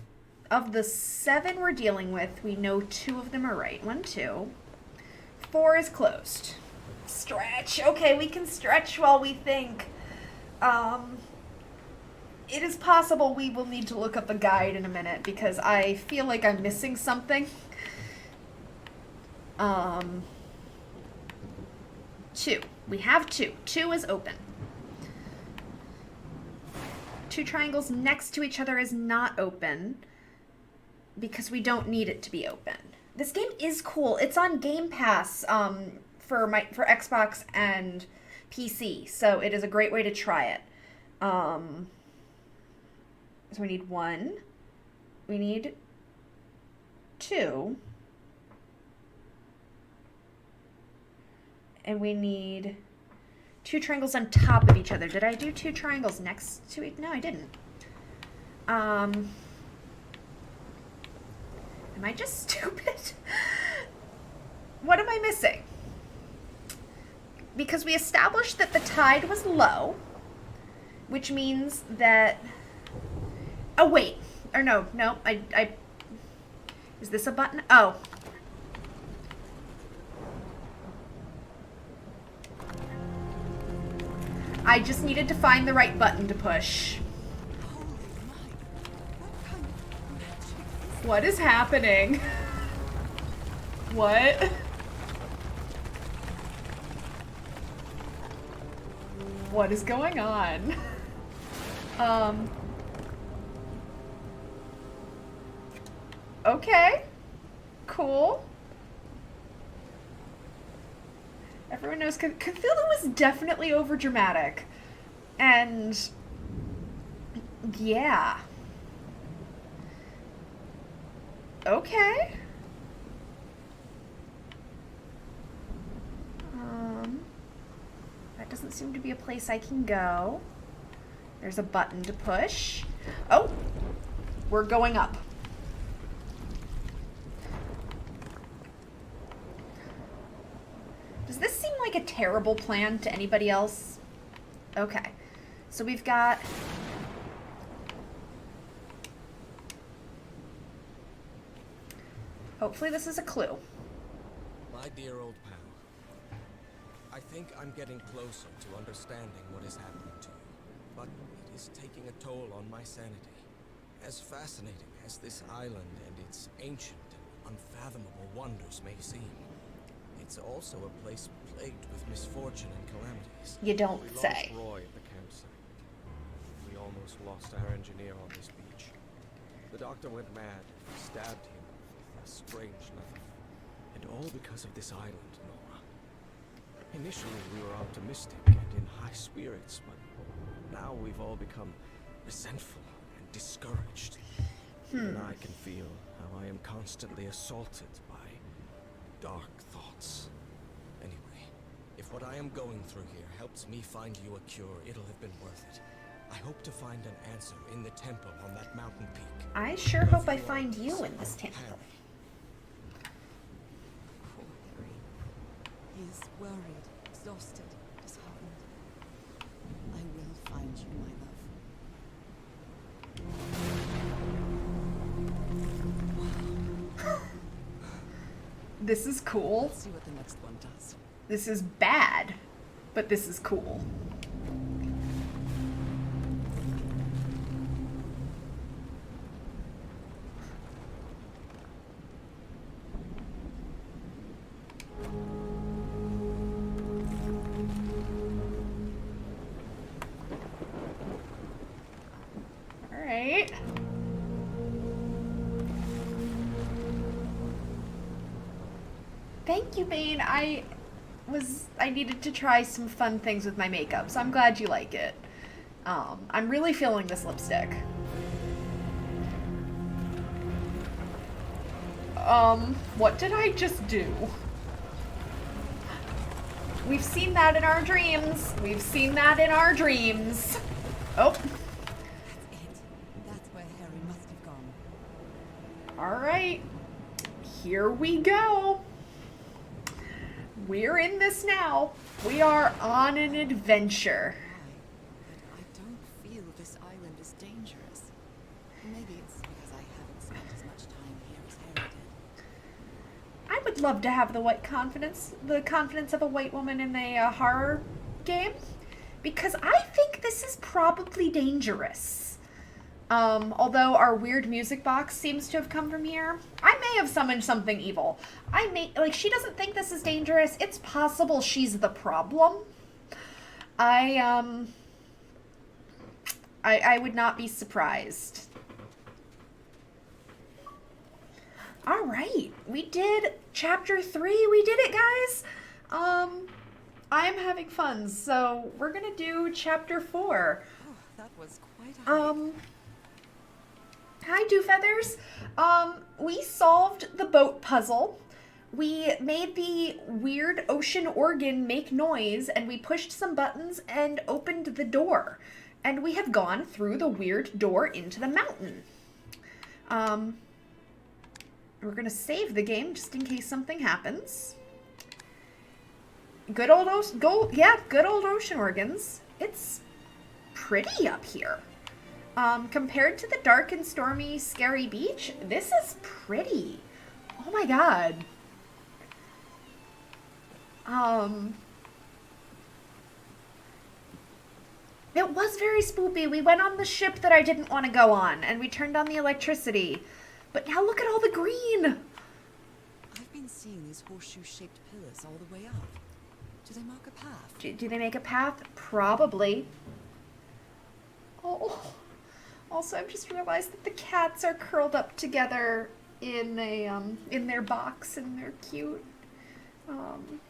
of the 7 we're dealing with, we know 2 of them are right. 1, 2. 4 is closed. Stretch. Okay, we can stretch while we think. It is possible we will need to look up a guide in a minute because I feel like I'm missing something. 2. We have 2. 2 is open. 2 triangles next to each other is not open because we don't need it to be open. This game is cool. It's on Game Pass for Xbox and PC, so it is a great way to try it. So we need 1. We need 2. And we need 2 triangles on top of each other. Did I do 2 triangles next to each? No, I didn't. Am I just stupid? What am I missing? Because we established that the tide was low, which means that... Oh, wait. Or no, I... Is this a button? Oh. I just needed to find the right button to push. Holy Mike, what kind of magic? What is happening? What? What is going on? Okay. Cool. Everyone knows Cthulhu was definitely overdramatic. And yeah. Okay. That doesn't seem to be a place I can go. There's a button to push. Oh, we're going up. Does this seem like a terrible plan to anybody else? Okay. So we've got... Hopefully this is a clue. My dear old pal, I think I'm getting closer to understanding what is happening to you, but it is taking a toll on my sanity. As fascinating as this island and its ancient and unfathomable wonders may seem, it's also a place plagued with misfortune and calamities. You don't We say. lost Roy at the campsite. We almost lost our engineer on this beach. The doctor went mad and stabbed him with a strange knife. And all because of this island, Nora. Initially, we were optimistic and in high spirits, but now we've all become resentful and discouraged. Even I can feel how I am constantly assaulted by dark thoughts. Anyway, if what I am going through here helps me find you a cure, it'll have been worth it. I hope to find an answer in the temple on that mountain peak. I sure hope I find you in this temple. Harry. Poor Harry. He is worried, exhausted, disheartened. I will find you, my love. This is cool. Let's see what the next one does. This is bad, but this is cool. All right. Thank you, Bane. I needed to try some fun things with my makeup, so I'm glad you like it. I'm really feeling this lipstick. What did I just do? We've seen that in our dreams. We've seen that in our dreams. Oh. That's it. That's where Harry must have gone. All right. Here we go. We're in this now. We are on an adventure. Why? But I don't feel this island is dangerous. Maybe it's because I haven't spent as much time here as Harry did. I would love to have the confidence of a white woman in a horror game, because I think this is probably dangerous. Although our weird music box seems to have come from here, I may have summoned something evil. She doesn't think this is dangerous. It's possible she's the problem. I would not be surprised. All right, we did chapter 3. We did it, guys. I'm having fun, so we're gonna do chapter 4. Oh, that was quite a hike. Hi, Dewfeathers. We solved the boat puzzle. We made the weird ocean organ make noise, and we pushed some buttons and opened the door. And we have gone through the weird door into the mountain. We're gonna save the game just in case something happens. Good old ocean organs. It's pretty up here. Compared to the dark and stormy, scary beach, this is pretty. Oh my god. It was very spoopy. We went on the ship that I didn't want to go on, and we turned on the electricity. But now look at all the green. I've been seeing these horseshoe-shaped pillars all the way up. Do they mark a path? Do they make a path? Probably. Oh. Also, I've just realized that the cats are curled up together in their box, and they're cute. On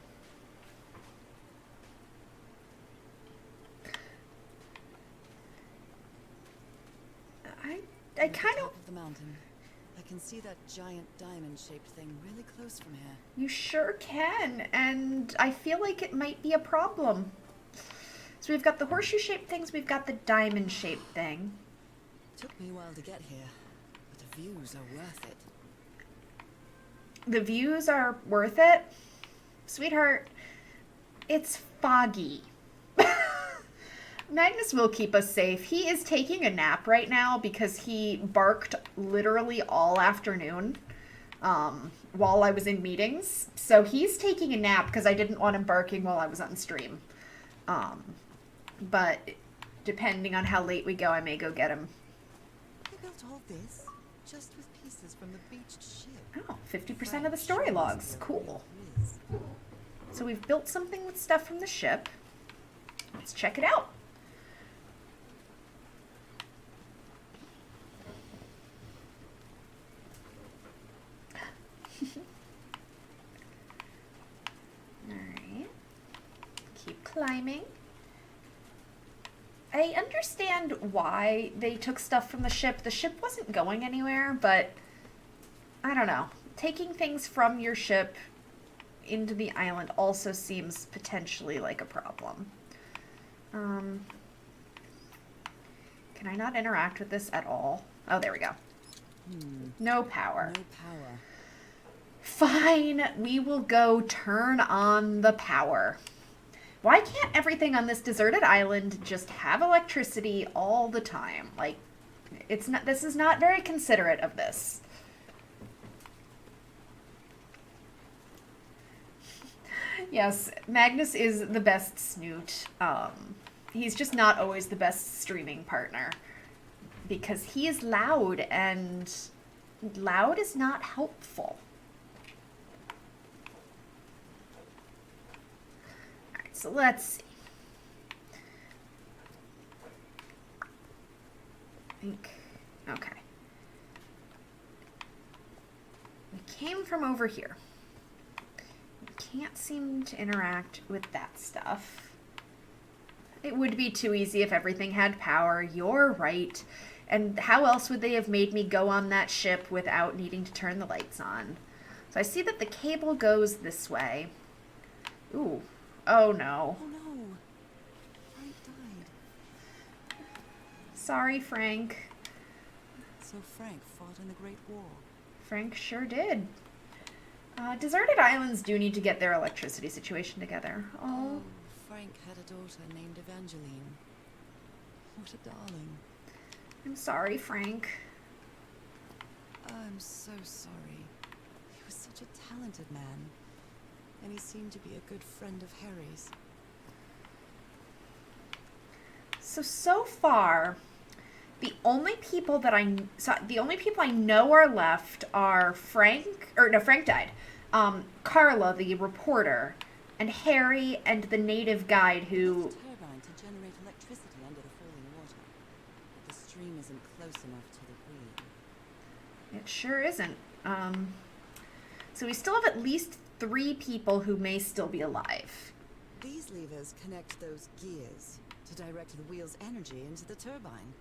I kind top of... of the mountain, I can see that giant diamond-shaped thing really close from here. You sure can, and I feel like it might be a problem. So we've got the horseshoe-shaped things, we've got the diamond-shaped thing. Took me a while to get here, but the views are worth it. The views are worth it? Sweetheart, it's foggy. Magnus will keep us safe. He is taking a nap right now because he barked literally all afternoon while I was in meetings. So he's taking a nap because I didn't want him barking while I was on stream. But depending on how late we go, I may go get him. They built all this just with pieces from the beached ship. Oh, 50% of the story logs. Cool. So we've built something with stuff from the ship. Let's check it out. Alright. Keep climbing. I understand why they took stuff from the ship. The ship wasn't going anywhere, but I don't know. Taking things from your ship into the island also seems potentially like a problem. Can I not interact with this at all? Oh, there we go. No power. No power. Fine, we will go turn on the power. Why can't everything on this deserted island just have electricity all the time? Like, it's not, this is not very considerate of this. Yes, Magnus is the best snoot. He's just not always the best streaming partner because he is loud, and loud is not helpful. Alright, so let's see. Okay. We came from over here. Can't seem to interact with that stuff. It would be too easy if everything had power. You're right. And how else would they have made me go on that ship without needing to turn the lights on? So I see that the cable goes this way. Ooh. Oh no. Oh no. Frank died. Sorry, Frank. So Frank fought in the Great War. Frank sure did. Deserted islands do need to get their electricity situation together. Oh. Frank had a daughter named Evangeline. What a darling. I'm sorry, Frank. I'm so sorry. He was such a talented man. And he seemed to be a good friend of Harry's. So far, the only people I know are left are Frank died. Carla, the reporter, and Harry and the native guide who... There's a turbine to generate electricity under the falling water. But the stream isn't close enough to the wheel. It sure isn't. So we still have at least 3 people who may still be alive. These levers connect those gears to direct the wheel's energy into the turbine.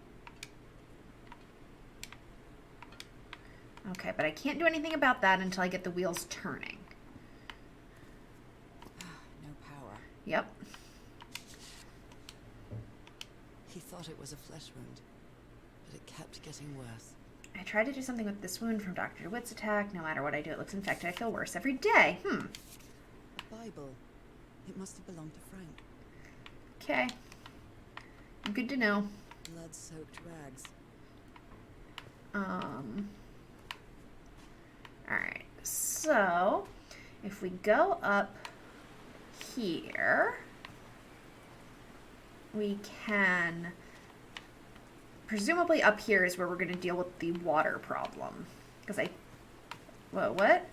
Okay, but I can't do anything about that until I get the wheels turning. No power. Yep. He thought it was a flesh wound, but it kept getting worse. I tried to do something with this wound from Dr. DeWitt's attack. No matter what I do, it looks infected. I feel worse every day. A Bible. It must have belonged to Frank. Okay. Good to know. Blood-soaked rags. Alright, so if we go up here, we can, presumably up here is where we're going to deal with the water problem. Because whoa, what?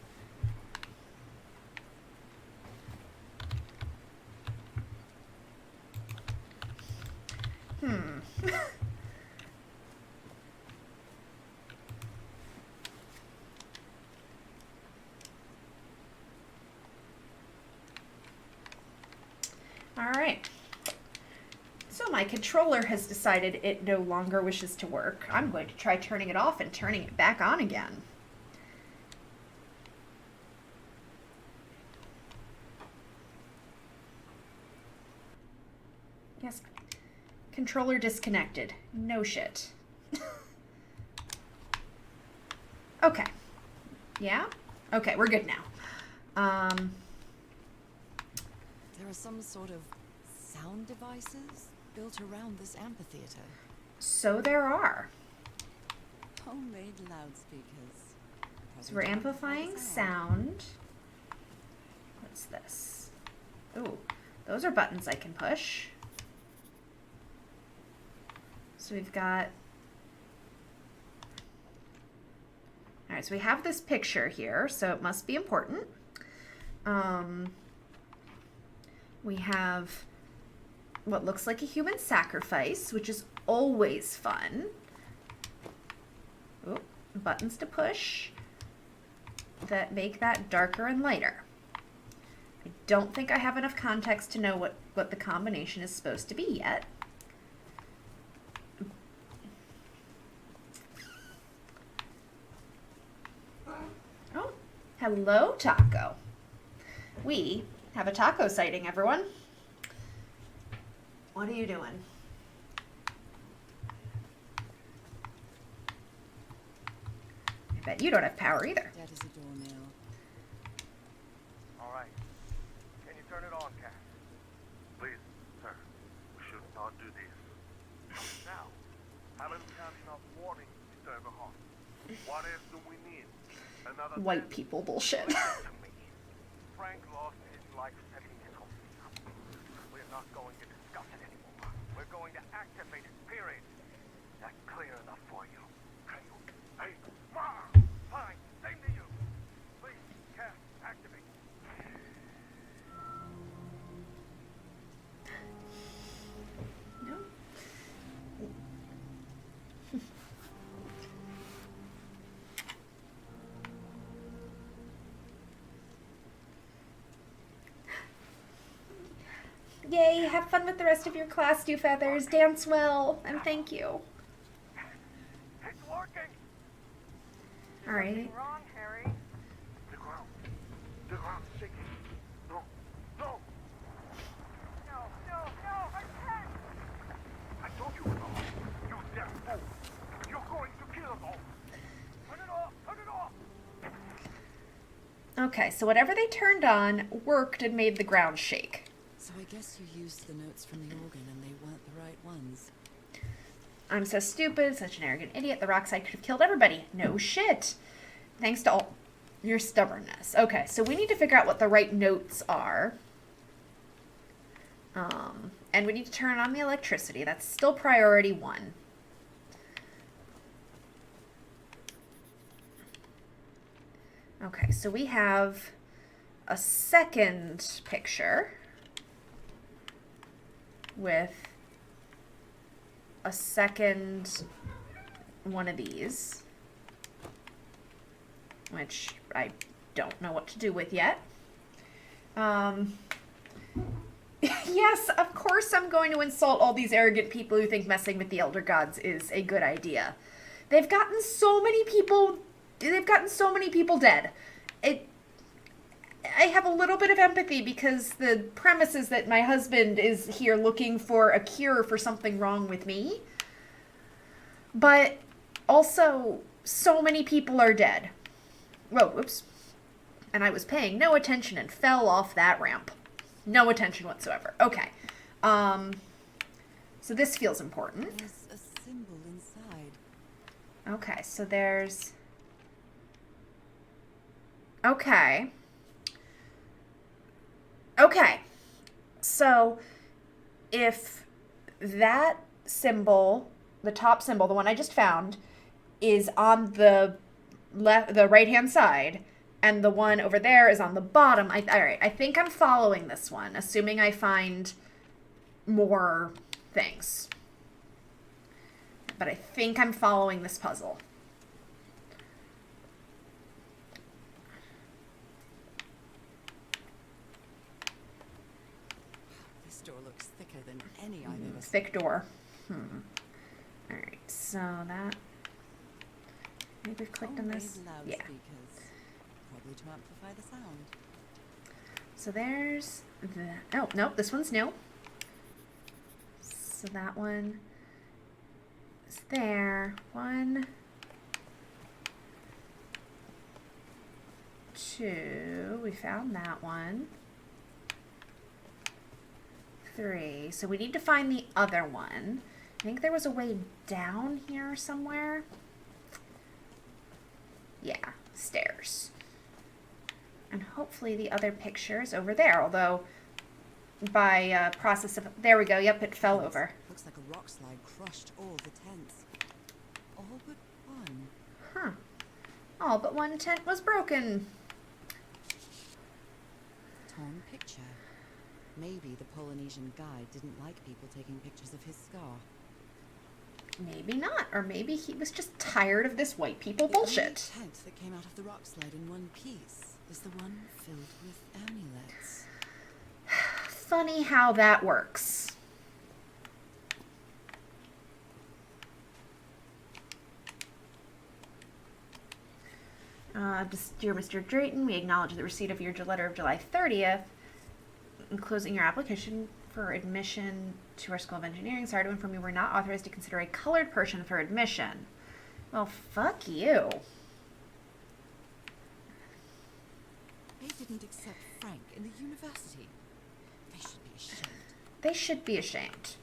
Alright. So my controller has decided it no longer wishes to work. I'm going to try turning it off and turning it back on again. Controller disconnected. No shit. Okay. Yeah? Okay, we're good now. There are some sort of sound devices built around this amphitheater. So there are. Homemade loudspeakers. So we're Probably to amplifying amplify the sound. What's this? Ooh, those are buttons I can push. So we've got... Alright, so we have this picture here, so it must be important. We have what looks like a human sacrifice, which is always fun. Ooh, buttons to push that make that darker and lighter. I don't think I have enough context to know what the combination is supposed to be yet. Oh, hello, Taco. We have a taco sighting, everyone. What are you doing? I bet you don't have power either. That is a doornail. All right. Can you turn it on, Cass? Please, sir. We should not do this. Now, how many have enough warning to serve a heart? What else do we need? Another White people bullshit. Listen to me. Frank lost his life setting his home. We're not going to discuss it anymore. We're going to activate it, period. That's clear enough for you. Hey, Mom! Fine, same to you. Please, Cass, activate. No. Yay, have fun with the rest of your class, Dew Feathers. Dance well, and thank you. It's working! Alright. Wrong, Harry. The ground's shaking. No, no! No, I can't. I told you no. You damn fool! You're going to kill us all! Turn it off! Turn it off! Okay, so whatever they turned on worked and made the ground shake. So I guess you used the notes from the organ and they weren't the right ones. I'm so stupid, such an arrogant idiot. The Rockside could have killed everybody. No shit. Thanks to all your stubbornness. Okay, so we need to figure out what the right notes are. And we need to turn on the electricity. That's still priority 1. Okay, so we have a second picture with a second one of these, which I don't know what to do with yet. Yes, of course I'm going to insult all these arrogant people who think messing with the Elder Gods is a good idea. They've gotten so many people dead. I have a little bit of empathy because the premise is that my husband is here looking for a cure for something wrong with me. But also, so many people are dead. Whoa, whoops. And I was paying no attention and fell off that ramp. No attention whatsoever. Okay. So this feels important. There's a symbol inside. Okay, so there's... Okay. Okay. So if that symbol, the top symbol, the one I just found, is on the right-hand side, and the one over there is on the bottom, all right, I think I'm following this one, assuming I find more things. But I think I'm following this puzzle. This door looks thicker than any I've ever seen. Thick door. Alright, so that... Maybe we've clicked on this. Homemade Yeah. loudspeakers. Probably to amplify the sound. So there's the... Oh, nope, this one's new. So So that one is there. 1, 2, we found that one. 3, so we need to find the other one. I think there was a way down here somewhere. Yeah, stairs. And hopefully the other picture is over there, although by process of... There we go, yep, it fell over. Looks like a rock slide crushed all the tents. All but one. Huh. All but one tent was broken. Torn picture. Maybe the Polynesian guide didn't like people taking pictures of his scar. Maybe not, or maybe he was just tired of this white people The only bullshit. tent that came out of the rock slide in one piece is the one filled with amulets. Funny how that works. Dear Mr. Drayton, we acknowledge the receipt of your letter of July 30th, enclosing your application for admission to our School of Engineering. Sorry to inform you we're not authorized to consider a colored person for admission. Well, fuck you. They didn't accept Frank in the university. They should be ashamed. They should be ashamed.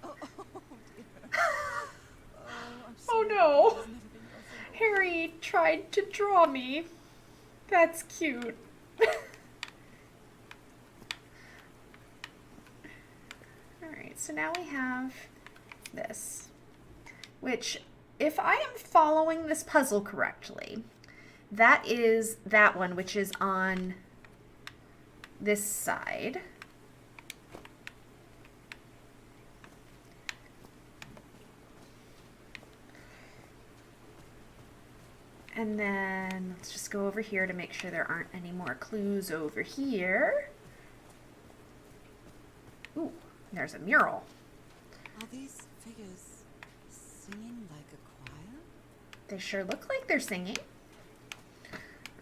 Oh dear. I'm Oh sorry. no. It's never been your fault. Harry tried to draw me. That's cute. Alright, so now we have this, which, if I am following this puzzle correctly, that is that one, which is on this side. And then let's just go over here to make sure there aren't any more clues over here. Ooh, there's a mural. Are these figures singing like a choir? They sure look like they're singing.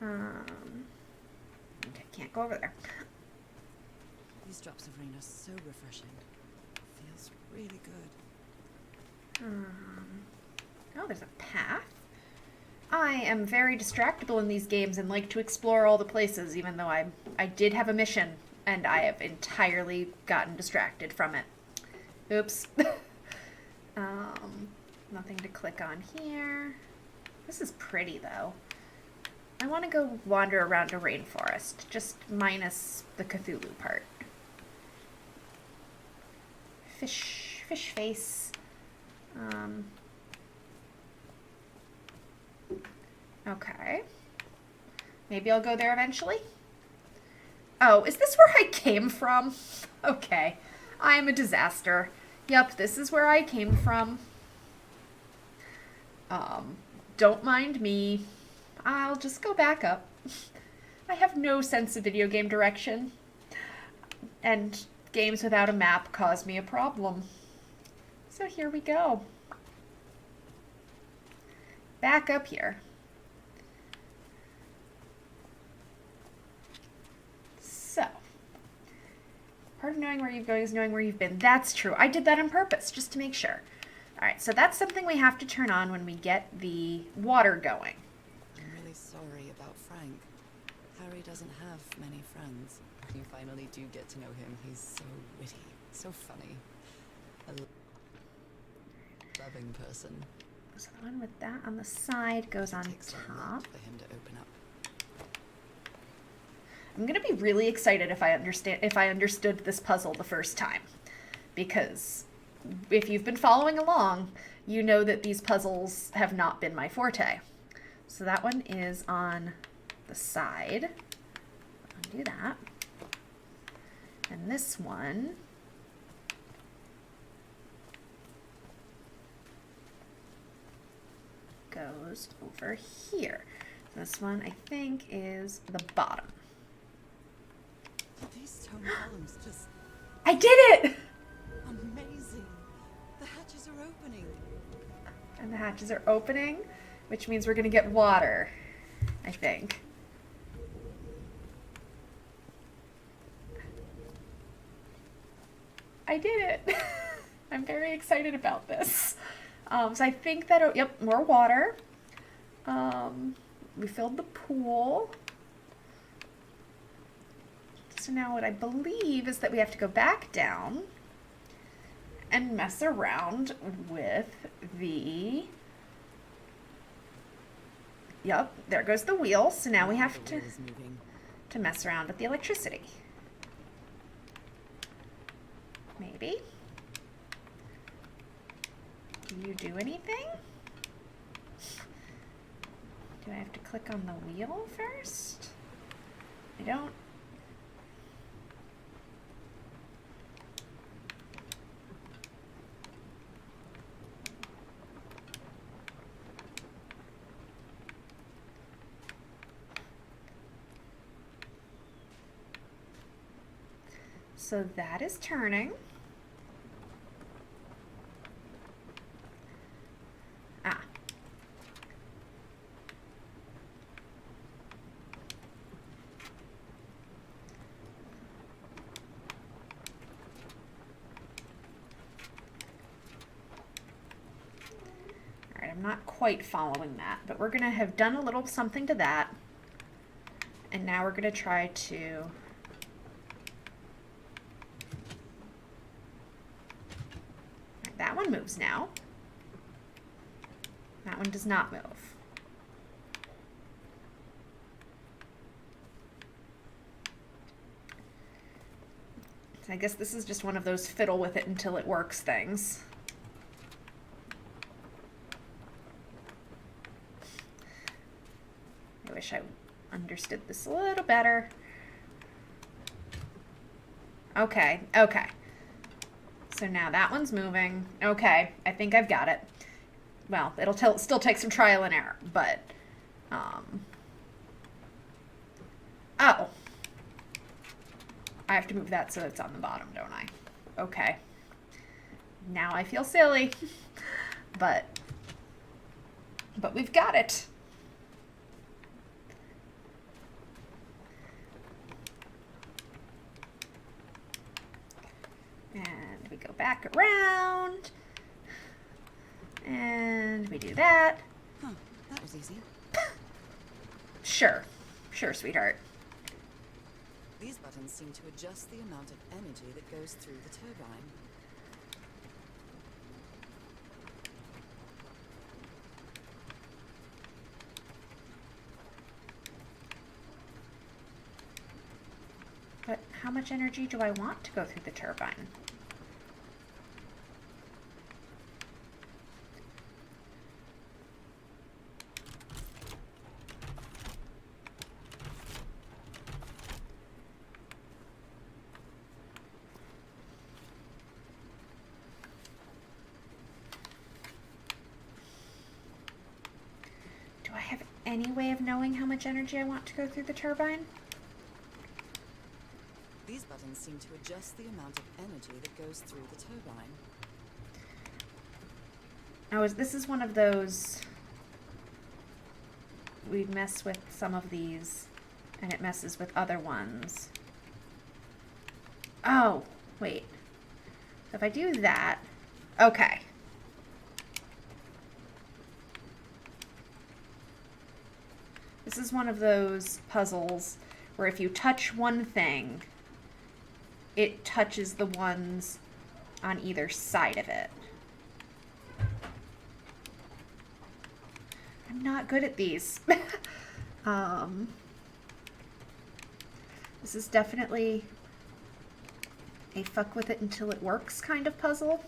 Okay, can't go over there. These drops of rain are so refreshing. Feels really good. Oh, there's a path. I am very distractible in these games and like to explore all the places, even though I did have a mission and I have entirely gotten distracted from it. Oops. Nothing to click on here. This is pretty though. I want to go wander around a rainforest, just minus the Cthulhu part. Fish face. Okay. Maybe I'll go there eventually. Oh, is this where I came from? Okay. I am a disaster. Yep, this is where I came from. Don't mind me. I'll just go back up. I have no sense of video game direction. And games without a map cause me a problem. So here we go. Back up here. So, part of knowing where you're going is knowing where you've been. That's true. I did that on purpose, just to make sure. Alright, so that's something we have to turn on when we get the water going. I'm really sorry about Frank. Harry doesn't have many friends. When you finally do get to know him, he's so witty, so funny. A loving person. So the one with that on the side goes on It takes a lot top. for him to open up. I'm gonna be really excited if I understood this puzzle the first time, because if you've been following along, you know that these puzzles have not been my forte. So that one is on the side. Undo that. And this one goes over here. This one, I think, is the bottom. These stone columns just I did it! amazing. The hatches are opening. And the hatches are opening, which means we're gonna get water, I think. I did it. I'm very excited about this. So I think that, yep, more water. We filled the pool. So now what I believe is that we have to go back down and mess around with the, yep, there goes the wheel. So now we have The wheel is moving. to mess around with the electricity. Maybe. Do you do anything? Do I have to click on the wheel first? I don't. So that is turning. Ah. All right, I'm not quite following that, but we're gonna have done a little something to that. And now we're gonna try to that one moves now. That one does not move. So I guess this is just one of those fiddle with it until it works things. I wish I understood this a little better. Okay, okay. So now that one's moving. Okay, I think I've got it. Well, it'll still take some trial and error, but, oh. I have to move that so it's on the bottom, don't I? Okay. Now I feel silly, but we've got it. And we go back around. And we do that. Huh, that was easy. Sure. Sure, sweetheart. These buttons seem to adjust the amount of energy that goes through the turbine. But how much energy do I want to go through the turbine? Do I have any way of knowing how much energy I want to go through the turbine? These buttons seem to adjust the amount of energy that goes through the turbine. Oh, this is one of those, we mess with some of these and it messes with other ones. Oh, wait. So if I do that, okay. This is one of those puzzles where if you touch one thing, it touches the ones on either side of it. I'm not good at these. This is definitely a fuck with it until it works kind of puzzle.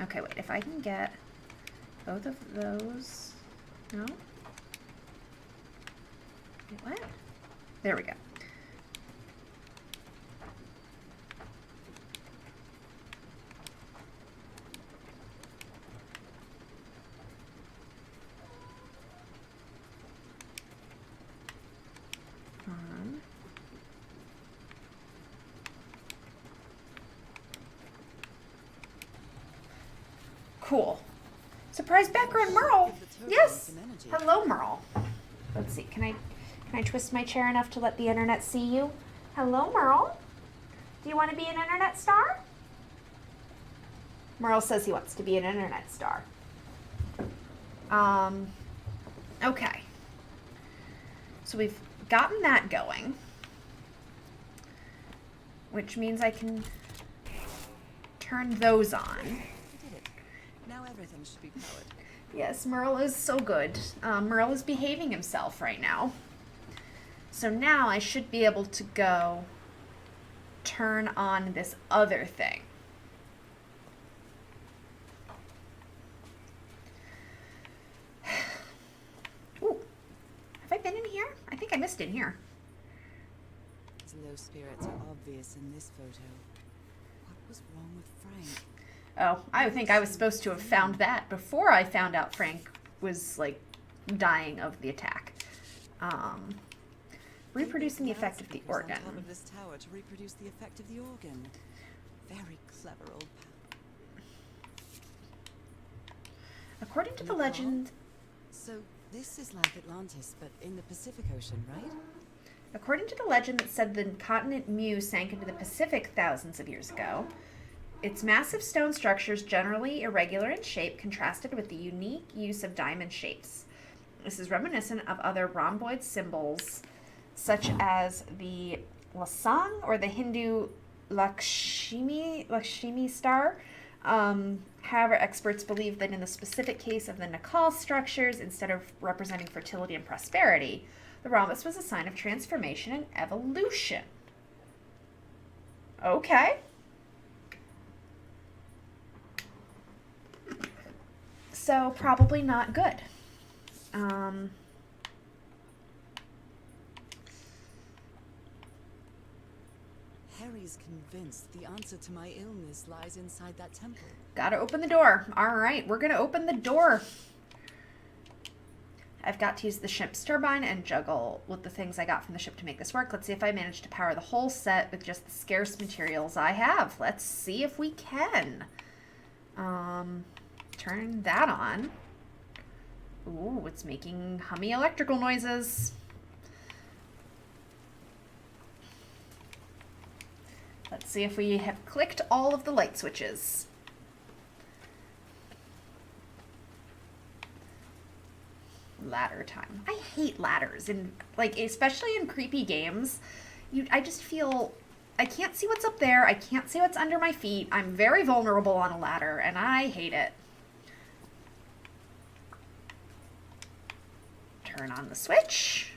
Okay, wait, if I can get both of those, no? Wait, what? There we go. Cool. Surprise background, Merle. Yes. Hello, Merle. Let's see. Can I twist my chair enough to let the internet see you? Hello, Merle. Do you want to be an internet star? Merle says he wants to be an internet star. Okay. So we've gotten that going, which means I can turn those on. We did it. Now everything should be powered. Yes, Merle is so good. Merle is behaving himself right now. So now I should be able to go turn on this other thing. Ooh. Have I been in here? I think I missed in here. His low spirits are obvious in this photo. What was wrong with Frank? Oh, I think I was supposed to have found that before I found out Frank was, like, dying of the attack. Reproducing the effect of the organ. On top of this tower to reproduce the effect of the organ. Very clever old pal. According to the Nicole? legend, So this is like Atlantis, but in the Pacific Ocean, right? according to the legend that said the continent Mu sank into the Pacific thousands of years ago, its massive stone structures, generally irregular in shape, contrasted with the unique use of diamond shapes. This is reminiscent of other rhomboid symbols, such as the Lasang or the Hindu Lakshmi star. However, experts believe that in the specific case of the Nakal structures, instead of representing fertility and prosperity, the rhombus was a sign of transformation and evolution. Okay. So, probably not good. Harry's convinced the answer to my illness lies inside that temple. Gotta open the door. All right, we're gonna open the door. I've got to use the ship's turbine and juggle with the things I got from the ship to make this work. Let's see if I manage to power the whole set with just the scarce materials I have. Let's see if we can. Turn that on. Ooh, it's making hummy electrical noises. Let's see if we have clicked all of the light switches. Ladder time. I hate ladders, and like especially in creepy games. I just feel I can't see what's up there. I can't see what's under my feet. I'm very vulnerable on a ladder, and I hate it. Turn on the switch.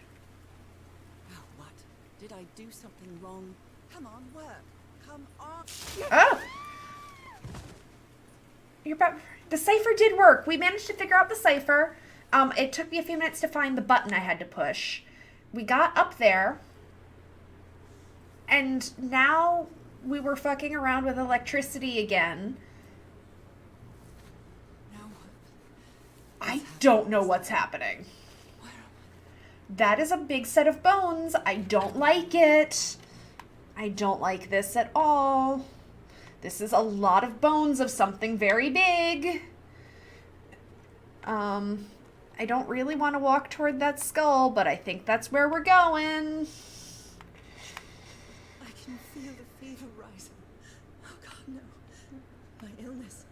Oh, what? Did I do something wrong? Come on, work. Come on. Oh! The cipher did work. We managed to figure out the cipher. It took me a few minutes to find the button I had to push. We got up there. And now we were fucking around with electricity again. Now what? I don't know what's happening. Where am That is a big set of bones. I don't like it. I don't like this at all. This is a lot of bones of something very big. I don't really want to walk toward that skull, but I think that's where we're going. I can feel the fever rising. Oh God, no. My illness.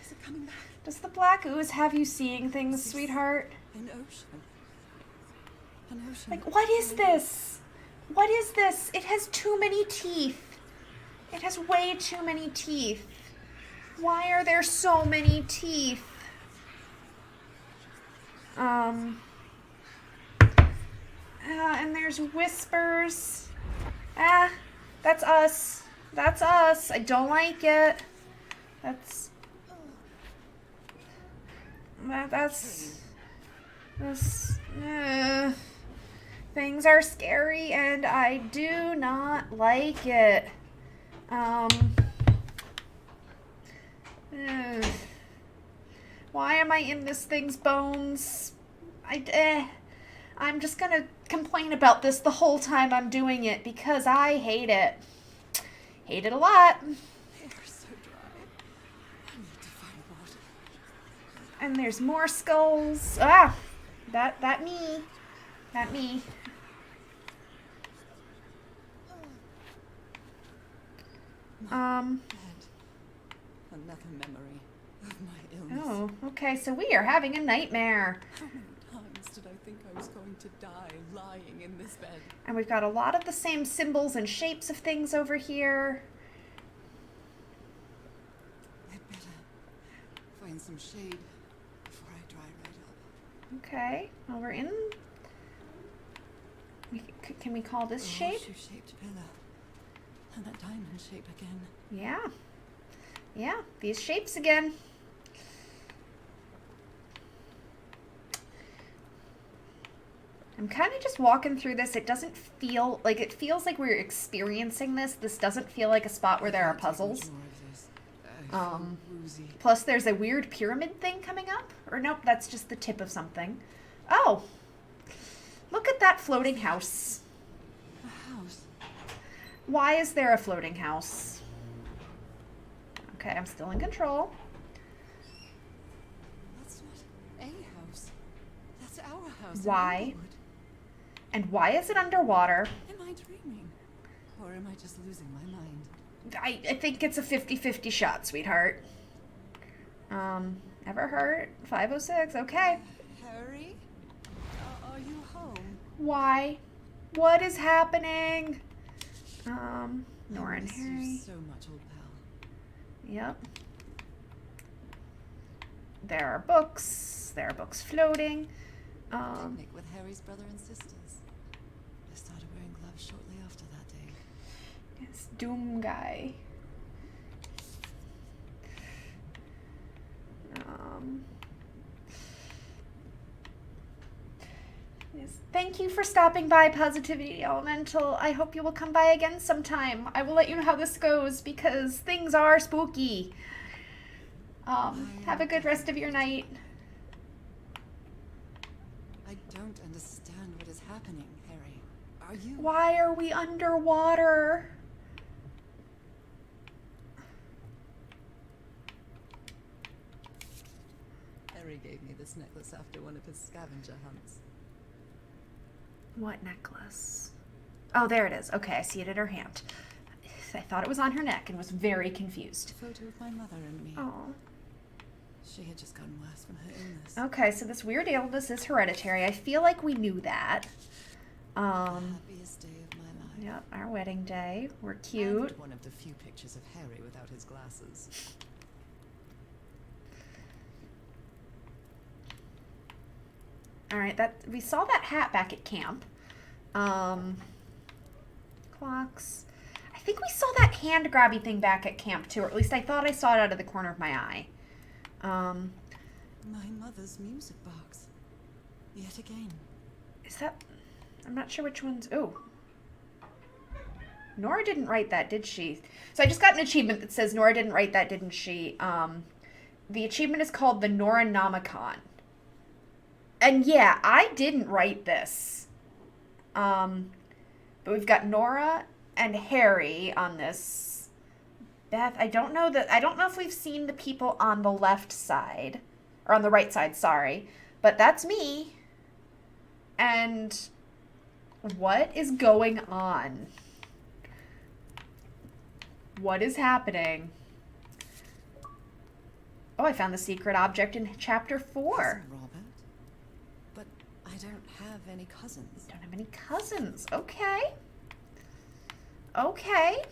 Is it coming back? Does the black ooze have you seeing things, sweetheart? An ocean. An ocean. Like, what is this? What is this? It has too many teeth. It has way too many teeth. Why are there so many teeth? And there's whispers. That's us. That's us. I don't like it. That's things are scary and I do not like it. Why am I in this thing's bones? I'm just gonna complain about this the whole time I'm doing it because I hate it. Hate it a lot. They are so dry. I need to find water. And there's more skulls. That me. That me. Bed. Another memory of my illness. Oh, okay, so we are having a nightmare. How many times did I think I was going to die lying in this bed? And we've got a lot of the same symbols and shapes of things over here. I'd better find some shade before I dry right up. Okay, well, we're in... Can we call this shape? Horseshoe-shaped pillar. And a diamond shape again. Yeah. Yeah, these shapes again. I'm kind of just walking through this. It doesn't feel like, it feels like we're experiencing this. This doesn't feel like a spot where there are puzzles. More of this. I feel woozy. Plus there's a weird pyramid thing coming up. Or nope, that's just the tip of something. Oh! Look at that floating house. A house. Why is there a floating house? Okay, I'm still in control. That's not a house. That's our house. Why? In Inglewood. And why is it underwater? Am I dreaming? Or am I just losing my mind? I think it's a 50-50 shot, sweetheart. Ever hurt? 506, okay. Harry? Are you home? Why? What is happening? Nora I and miss you Harry. so much, old pal. Yep. There are books. There are books floating. Picnic with Harry's brother and sisters. I started wearing gloves shortly after that day. Yes, Doom guy. Yes. Thank you for stopping by, Positivity Elemental. I hope you will come by again sometime. I will let you know how this goes because things are spooky. Have a good rest of your night. I don't understand what is happening, Harry. Are you... Why are we underwater? Harry gave me this necklace after one of his scavenger hunts. What necklace? Oh, there it is. Okay, I see it in her hand. I thought it was on her neck and was very confused. A photo of my mother and me. Oh. She had just gotten worse from her illness. Okay, so this weird illness is hereditary. I feel like we knew that. The happiest day of my life. Yep, our wedding day. We're cute. And one of the few pictures of Harry without his glasses. All right, that we saw that hat back at camp. Clocks. I think we saw that hand grabby thing back at camp too, or at least I thought I saw it out of the corner of my eye. My mother's music box. Yet again. Is that... I'm not sure which one's... Oh. Nora didn't write that, did she? So I just got an achievement that says Nora didn't write that, didn't she? The achievement is called the Noranomicon. And yeah, I didn't write this. But we've got Nora and Harry on this. Beth, I don't know if we've seen the people on the left side. Or on the right side, sorry. But that's me. And what is going on? What is happening? Oh, I found the secret object in chapter 4. Cousin Robert? But I don't have any cousins. Don't have any cousins. Okay. Okay.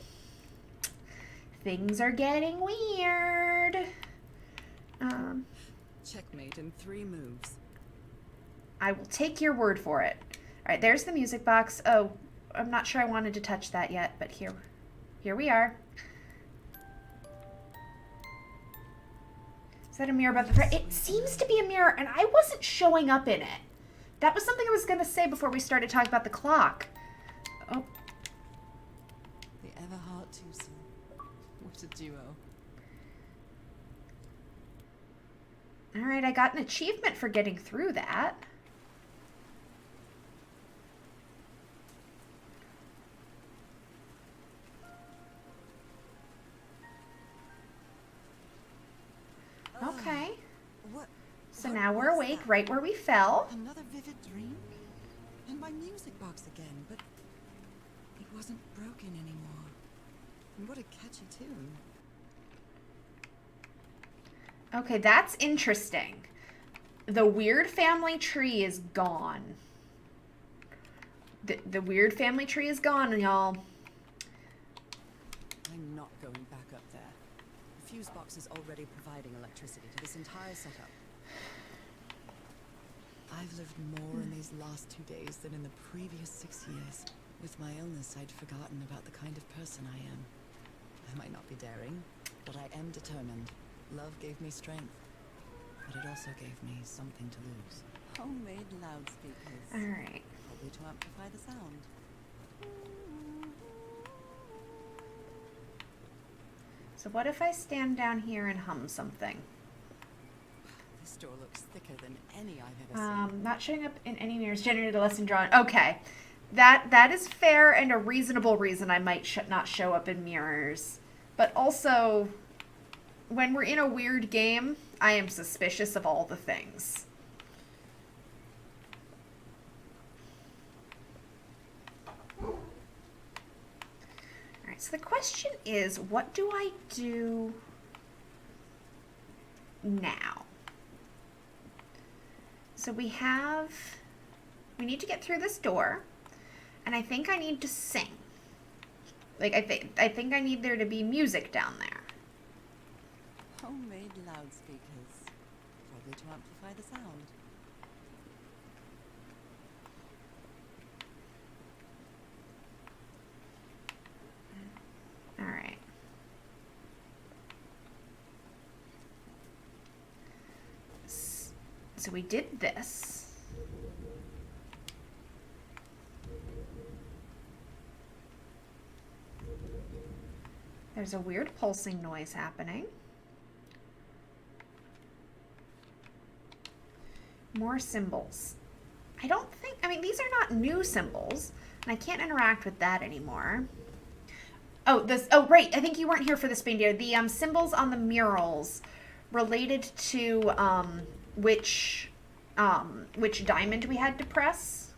Things are getting weird. Checkmate in 3 moves. I will take your word for it. All right, there's the music box. Oh, I'm not sure I wanted to touch that yet, but here we are. Is that a mirror above the front? It seems to be a mirror, and I wasn't showing up in it. That was something I was going to say before we started talking about the clock. Oh. The Everhart twosome. What a duo. All right, I got an achievement for getting through that. Okay. What? So what now we're was awake that? right where we fell. Another vivid dream? And my music box again, but it wasn't broken anymore. And what a catchy tune. Okay, that's interesting. The weird family tree is gone. The weird family tree is gone, y'all. I'm not going back up there. The fuse box is already providing electricity to this entire setup. I've lived more in these last 2 days than in the previous 6 years. With my illness, I'd forgotten about the kind of person I am. I might not be daring, but I am determined. Love gave me strength, but it also gave me something to lose. Homemade loudspeakers. All right. Probably to amplify the sound. So what if I stand down here and hum something? This door looks thicker than any I've ever seen. Not showing up in any mirrors generated a lesson drawn. Okay. That is fair and a reasonable reason I might not show up in mirrors. But also, when we're in a weird game, I am suspicious of all the things. Alright, so the question is, what do I do now? So we need to get through this door, and I think I need to sing. Like, I think I need there to be music down there. Homemade loudspeakers. Probably to amplify the sound. Alright. So we did this. There's a weird pulsing noise happening. More symbols. I mean, these are not new symbols, and I can't interact with that anymore. Oh, right, I think you weren't here for this, Spindio. The symbols on the murals related to which diamond we had to press.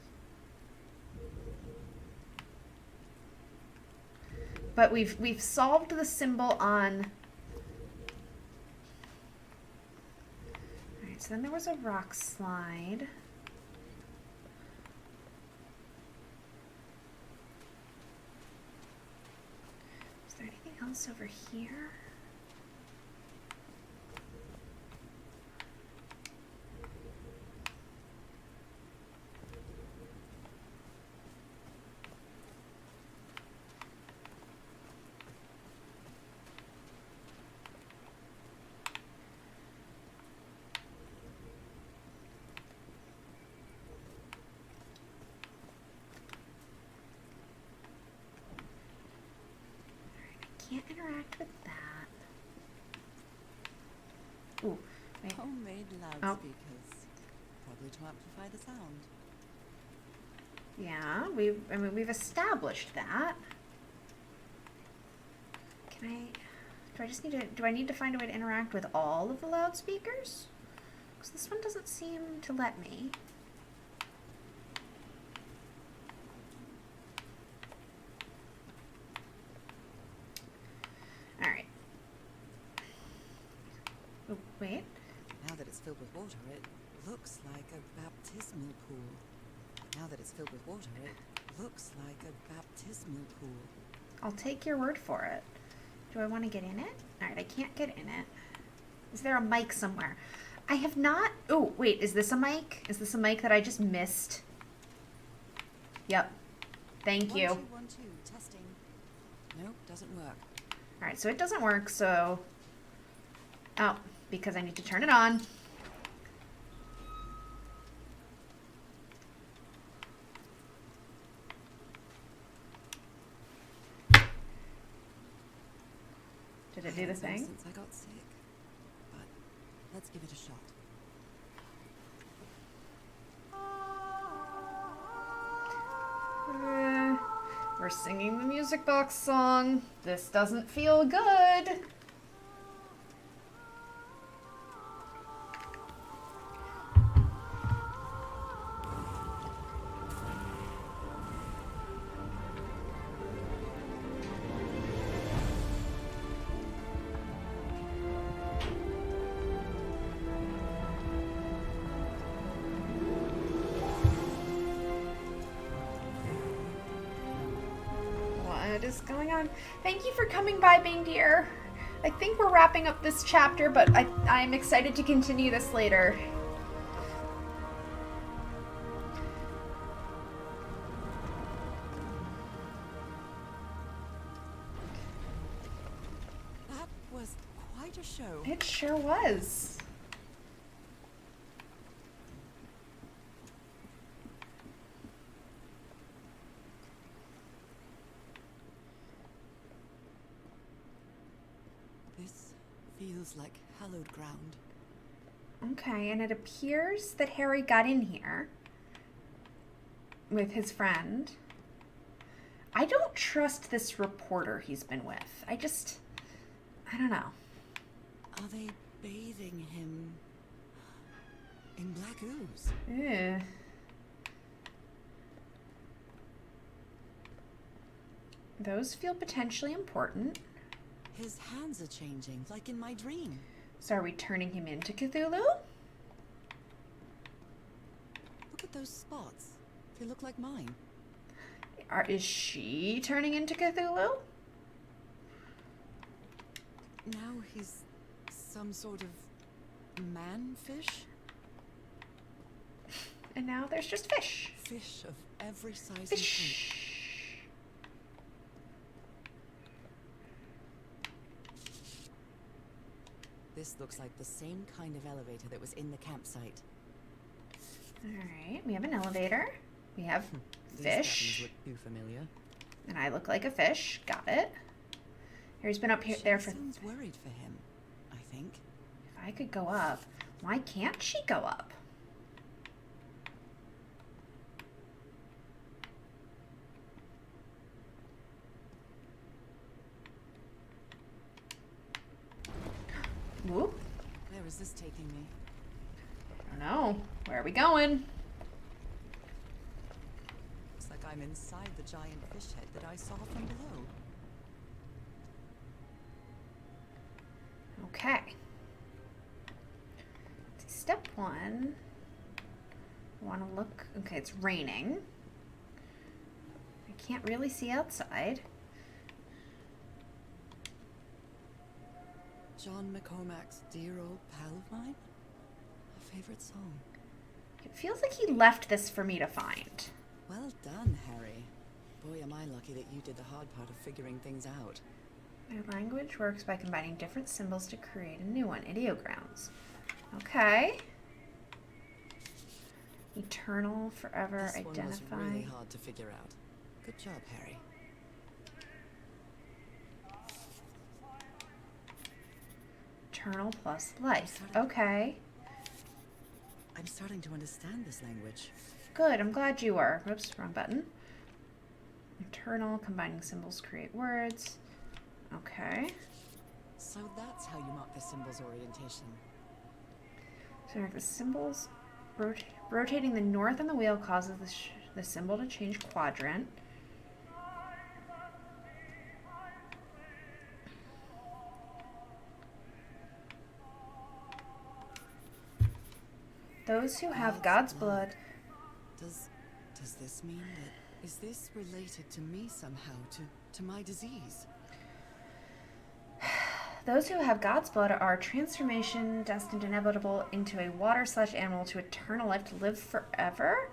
But we've solved the symbol on. Alright, so then there was a rock slide. Is there anything else over here? Can't interact with that. Ooh, wait. Homemade loudspeakers. Probably to amplify the sound. Yeah, we've established that. Do I need to find a way to interact with all of the loudspeakers? Because this one doesn't seem to let me. Alright. Oh, wait. Now that it's filled with water, it looks like a baptismal pool. Now that it's filled with water, it looks like a baptismal pool. I'll take your word for it. Do I want to get in it? Alright, I can't get in it. Is there a mic somewhere? I have not... Oh, wait, is this a mic? Is this a mic that I just missed? Yep. Thank you. 1, 2, 1, 2, testing. Nope, doesn't work. Alright, so it doesn't work, so... Oh, because I need to turn it on. Did it do the Haven't been thing? since I got sick. But let's give it a shot. We're singing the music box song. This doesn't feel good. what is going on? Thank you for coming by, Bane Deer. I think we're wrapping up this chapter, but I'm excited to continue this later. That was quite a show. It sure was. This feels like hallowed ground. Okay, and it appears that Harry got in here with his friend. I don't trust this reporter he's been with. I don't know. Are they bathing him in black ooze? Ew. Those feel potentially important. His hands are changing, like in my dream. So are we turning him into Cthulhu? Look at those spots. They look like mine. Is she turning into Cthulhu? Now he's some sort of man-fish? And now there's just fish. Fish of every size and shape. Fish. This looks like the same kind of elevator that was in the campsite. Alright, we have an elevator. We have These buttons fish. look too familiar. And I look like a fish. Got it. Harry's been up here there for... Seems worried for him, I think. If I could go up, why can't she go up? Whoop. Where is this taking me? I don't know. Where are we going? Looks like I'm inside the giant fish head that I saw from below. Okay. Step one. I want to look. Okay, it's raining. I can't really see outside. John McCormack's Dear Old Pal of Mine? A favorite song. It feels like he left this for me to find. Well done, Harry. Boy, am I lucky that you did the hard part of figuring things out. Their language works by combining different symbols to create a new one. Ideograms. Okay. Eternal, forever, This one was identify. really hard to figure out. Good job, Harry. Eternal plus life. Okay. I'm starting to understand this language. Good, I'm glad you are. Oops, wrong button. Eternal, combining symbols create words. Okay. So that's how you mark the symbol's orientation. So the symbols, rotating the north on the wheel causes the symbol to change quadrant. Those who have God's blood. Does this mean that... Is this related to me somehow, to my disease? Those who have God's blood are transformation destined inevitable into a water/animal to eternal life to live forever.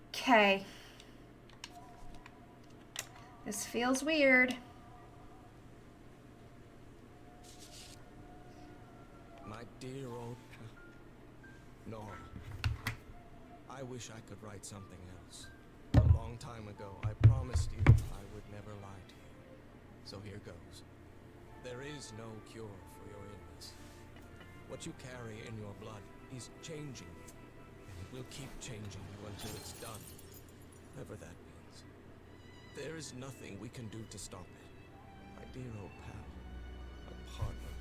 Okay. This feels weird. My dear old Norm. I wish I could write something else. A long time ago, I promised you I would never lie to you. So here goes. There is no cure for your illness. What you carry in your blood is changing you. And it will keep changing you until it's done. Whatever that means. There is nothing we can do to stop it. My dear old pal. My partner.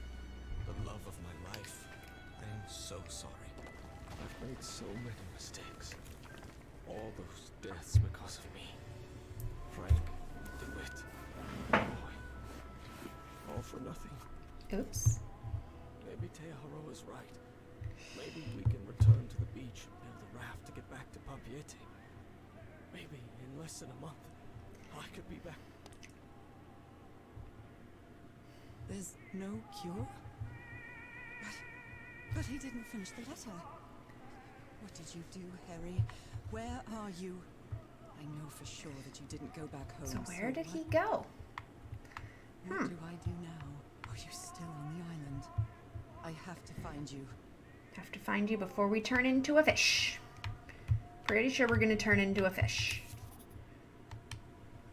The love of my life. I am so sorry. I've made so many mistakes. All those deaths because of me. Frank, DeWitt, boy. All for nothing. Oops. Maybe Teahara was right. Maybe we can return to the beach and build a raft to get back to Papiete. Maybe in less than a month, I could be back. There's no cure? But he didn't finish the letter. What did you do, Harry? Where are you? I know for sure that you didn't go back home. So where did he go? What do I do now? Are you still on the island? I have to find you. Have to find you before we turn into a fish. Pretty sure we're gonna turn into a fish.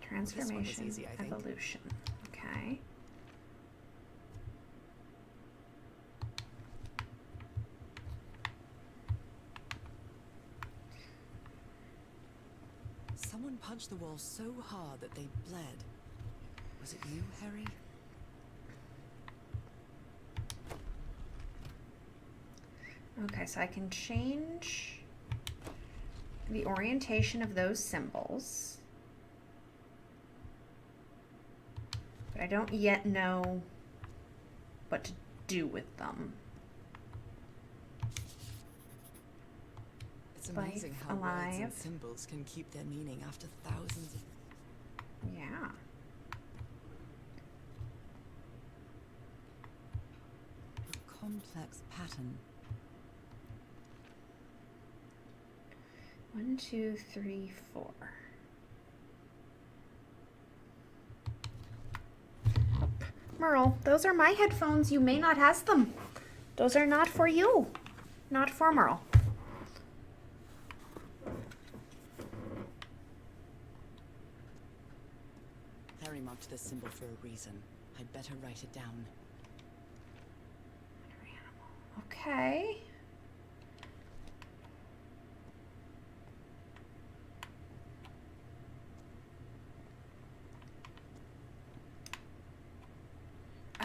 Transformation, easy, I think. evolution. Okay. Someone punched the wall so hard that they bled. Was it you, Harry? Okay, so I can change the orientation of those symbols. But I don't yet know what to do with them. It's amazing how words and alive. symbols can keep their meaning after thousands of... Yeah. A complex pattern. 1, 2, 3, 4. Merle, those are my headphones. You may not have them. Those are not for you. Not for Merle. Harry marked this symbol for a reason. I'd better write it down. Okay.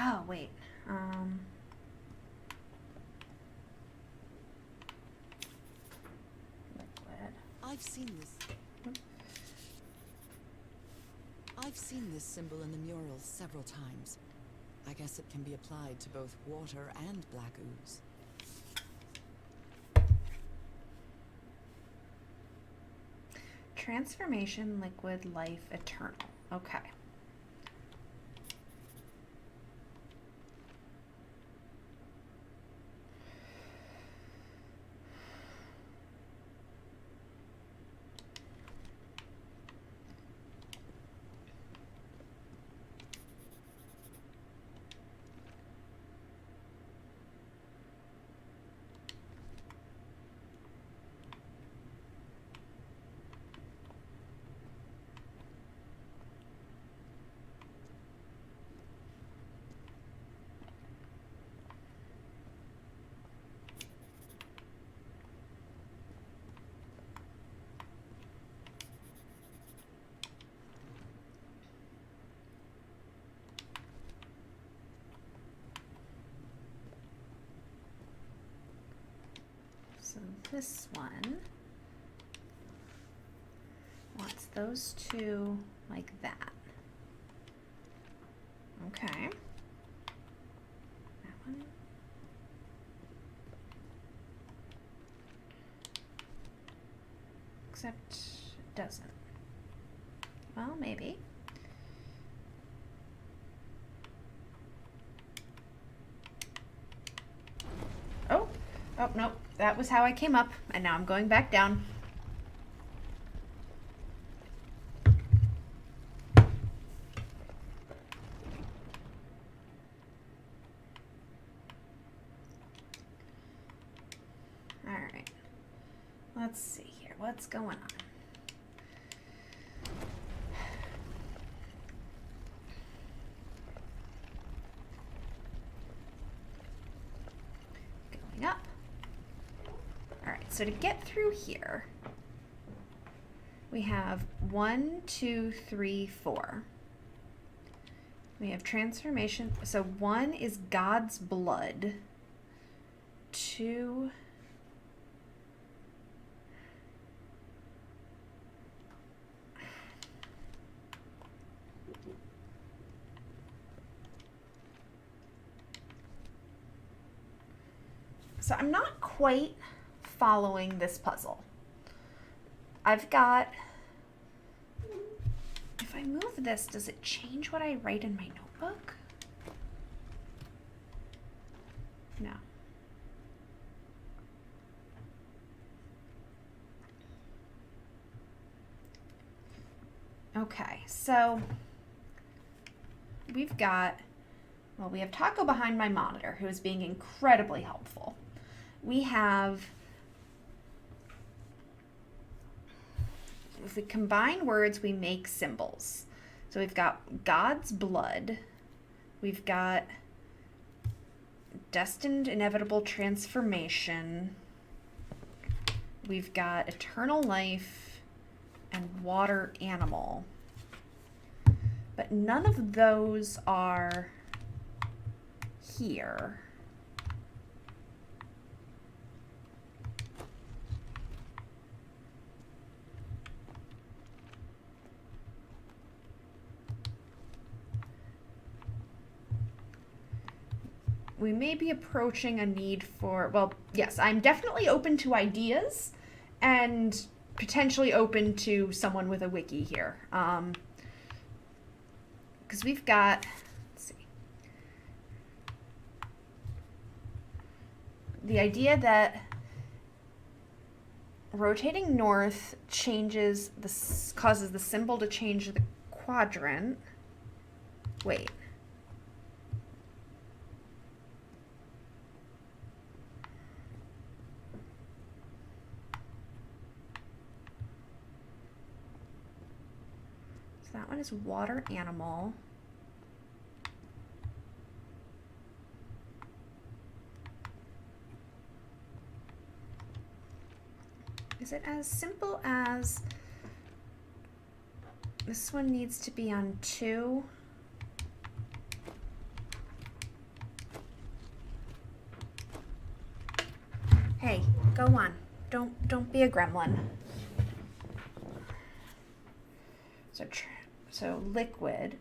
Oh, wait. Liquid. I've seen this symbol in the murals several times. I guess it can be applied to both water and black ooze. Transformation, liquid, life, eternal. Okay. So this one wants those two like that. Okay. That one. Except it doesn't. Well, maybe. Oh, no. That was how I came up, and now I'm going back down. All right. Let's see here. What's going on? Going up. All right, so to get through here, we have 1, 2, 3, 4. We have transformation. So 1 is God's blood. 2. So I'm not quite following this puzzle. I've got, if I move this, does it change what I write in my notebook? No. Okay, so we've got, well, we have Taco behind my monitor, who is being incredibly helpful. We have, if we combine words, we make symbols. So we've got God's blood. We've got destined inevitable transformation. We've got eternal life and water animal. But none of those are here. We may be approaching a need for, well, yes, I'm definitely open to ideas and potentially open to someone with a wiki here. Because we've got, let's see, the idea that rotating north changes causes the symbol to change the quadrant. Wait. So that one is water animal. Is it as simple as this one needs to be on 2? Hey, go on. Don't be a gremlin. So liquid.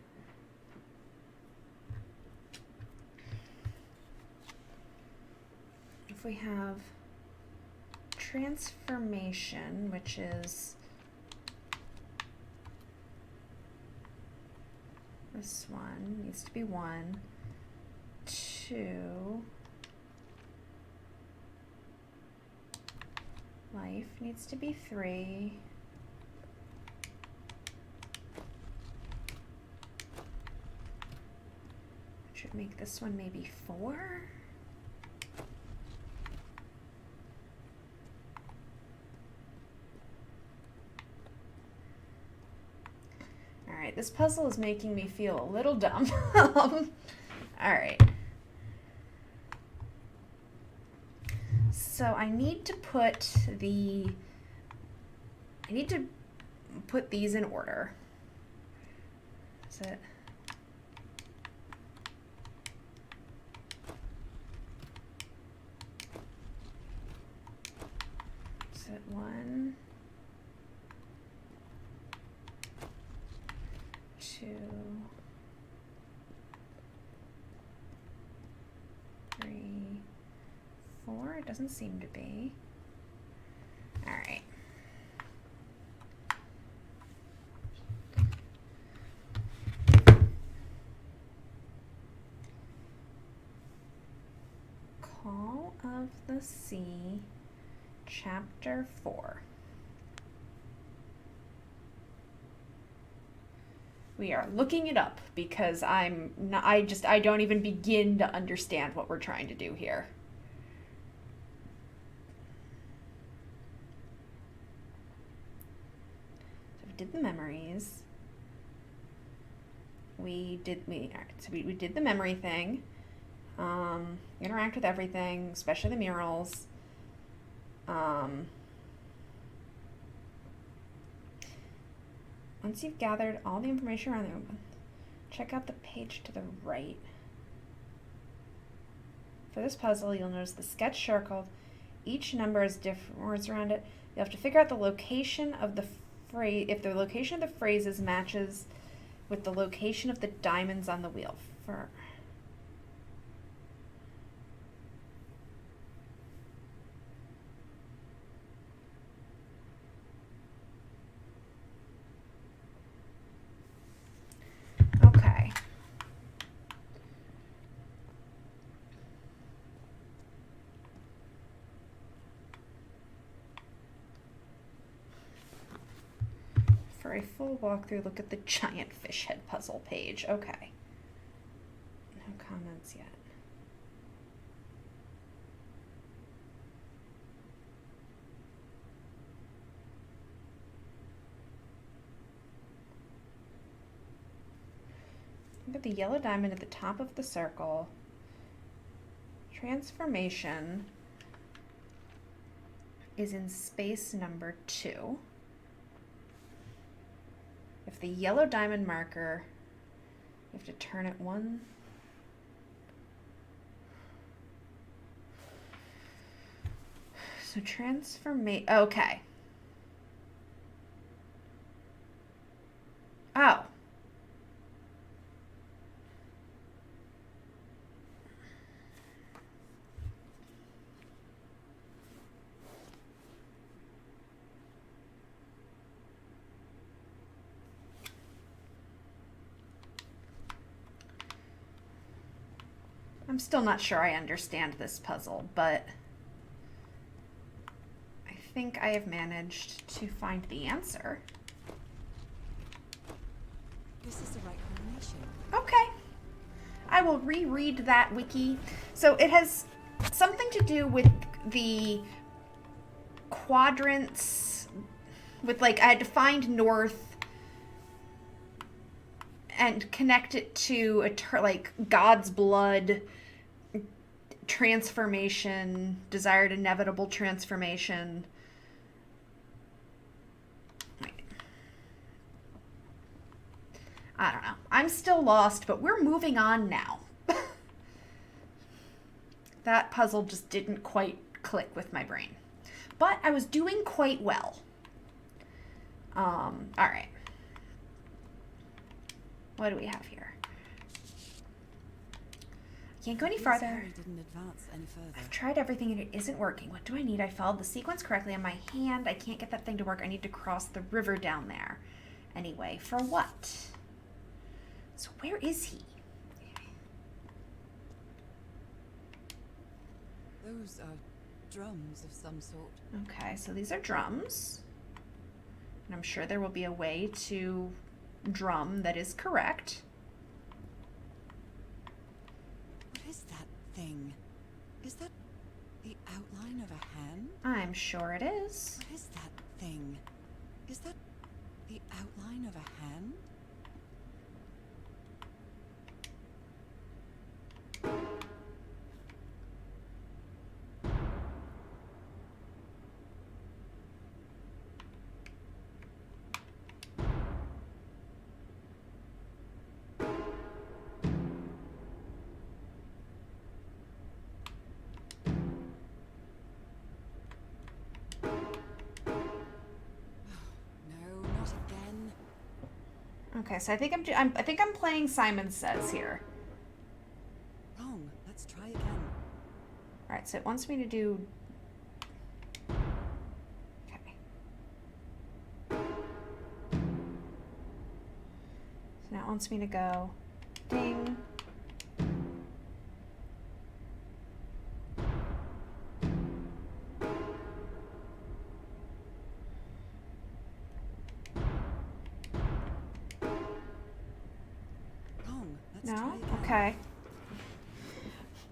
If we have transformation, which is this one, needs to be 1, 2, life needs to be 3, should make this one maybe 4. Alright, this puzzle is making me feel a little dumb. Alright. So I need to put these in order. Is it? Is it 1? 2, 3, 4. It doesn't seem to be. All right. Call of the Sea, Chapter 4. We are looking it up because I don't even begin to understand what we're trying to do here. So we did the memories. We did the memory thing. Interact with everything, especially the murals. Once you've gathered all the information around the room, check out the page to the right. For this puzzle, you'll notice the sketch circled. Each number has different words around it. You'll have to figure out the location of the phrase, if the location of the phrases matches with the location of the diamonds on the wheel. a full walkthrough, look at the giant fish head puzzle page. Okay. No comments yet. Look at the yellow diamond at the top of the circle. Transformation is in space number 2. If the yellow diamond marker, you have to turn it 1. So okay. Oh. I'm still not sure I understand this puzzle, but I think I have managed to find the answer. This is the right combination. Okay. I will reread that wiki. So it has something to do with the quadrants, with like, I had to find north and connect it to like God's blood, transformation, desired inevitable transformation. Wait. I don't know. I'm still lost, but we're moving on now. That puzzle just didn't quite click with my brain. But I was doing quite well. All right. What do we have here? Can't go any farther. Harry didn't advance any further. I've tried everything and it isn't working. What do I need? I followed the sequence correctly on my hand. I can't get that thing to work. I need to cross the river down there. Anyway, for what? So where is he? Those are drums of some sort. Okay, so these are drums. And I'm sure there will be a way to drum that is correct. What is that thing? Is that the outline of a hand? I'm sure it is. What is that thing? Is that the outline of a hand? Okay, so I think I'm playing Simon Says here. Wrong. Let's try again. All right, so it wants me to do. Okay. So now it wants me to go ding. No? Okay.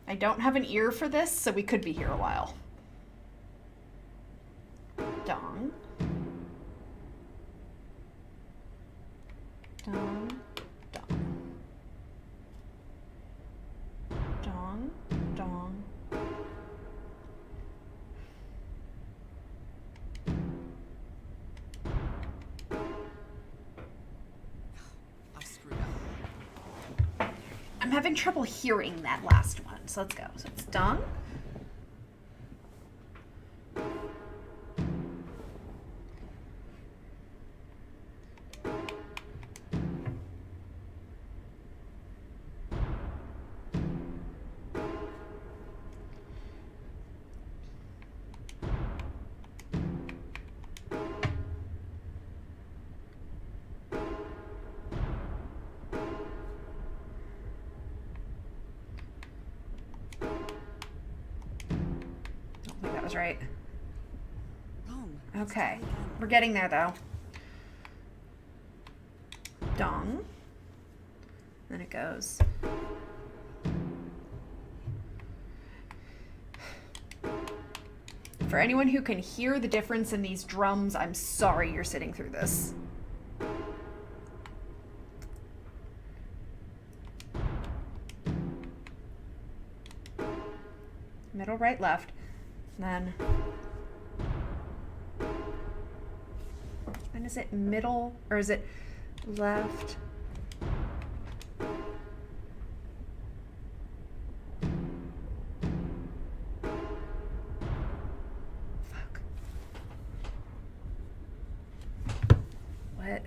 I don't have an ear for this, so we could be here a while. Dong. Dong. Dong. Dong. Dong. I screwed up. I'm having trouble hearing that last one, so let's go. So it's dong. Was right. Wrong. Okay. We're getting there though. dong. Then it goes. For anyone who can hear the difference in these drums, I'm sorry you're sitting through this. Middle, right, left. Then is it middle or is it left? Fuck. What?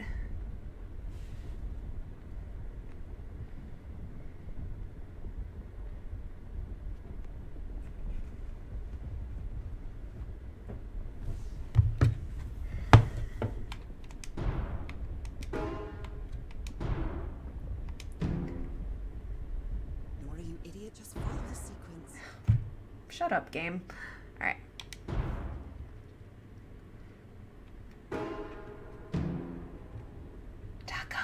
Nora, you idiot, just follow the sequence. Shut up, game. All right. Taco.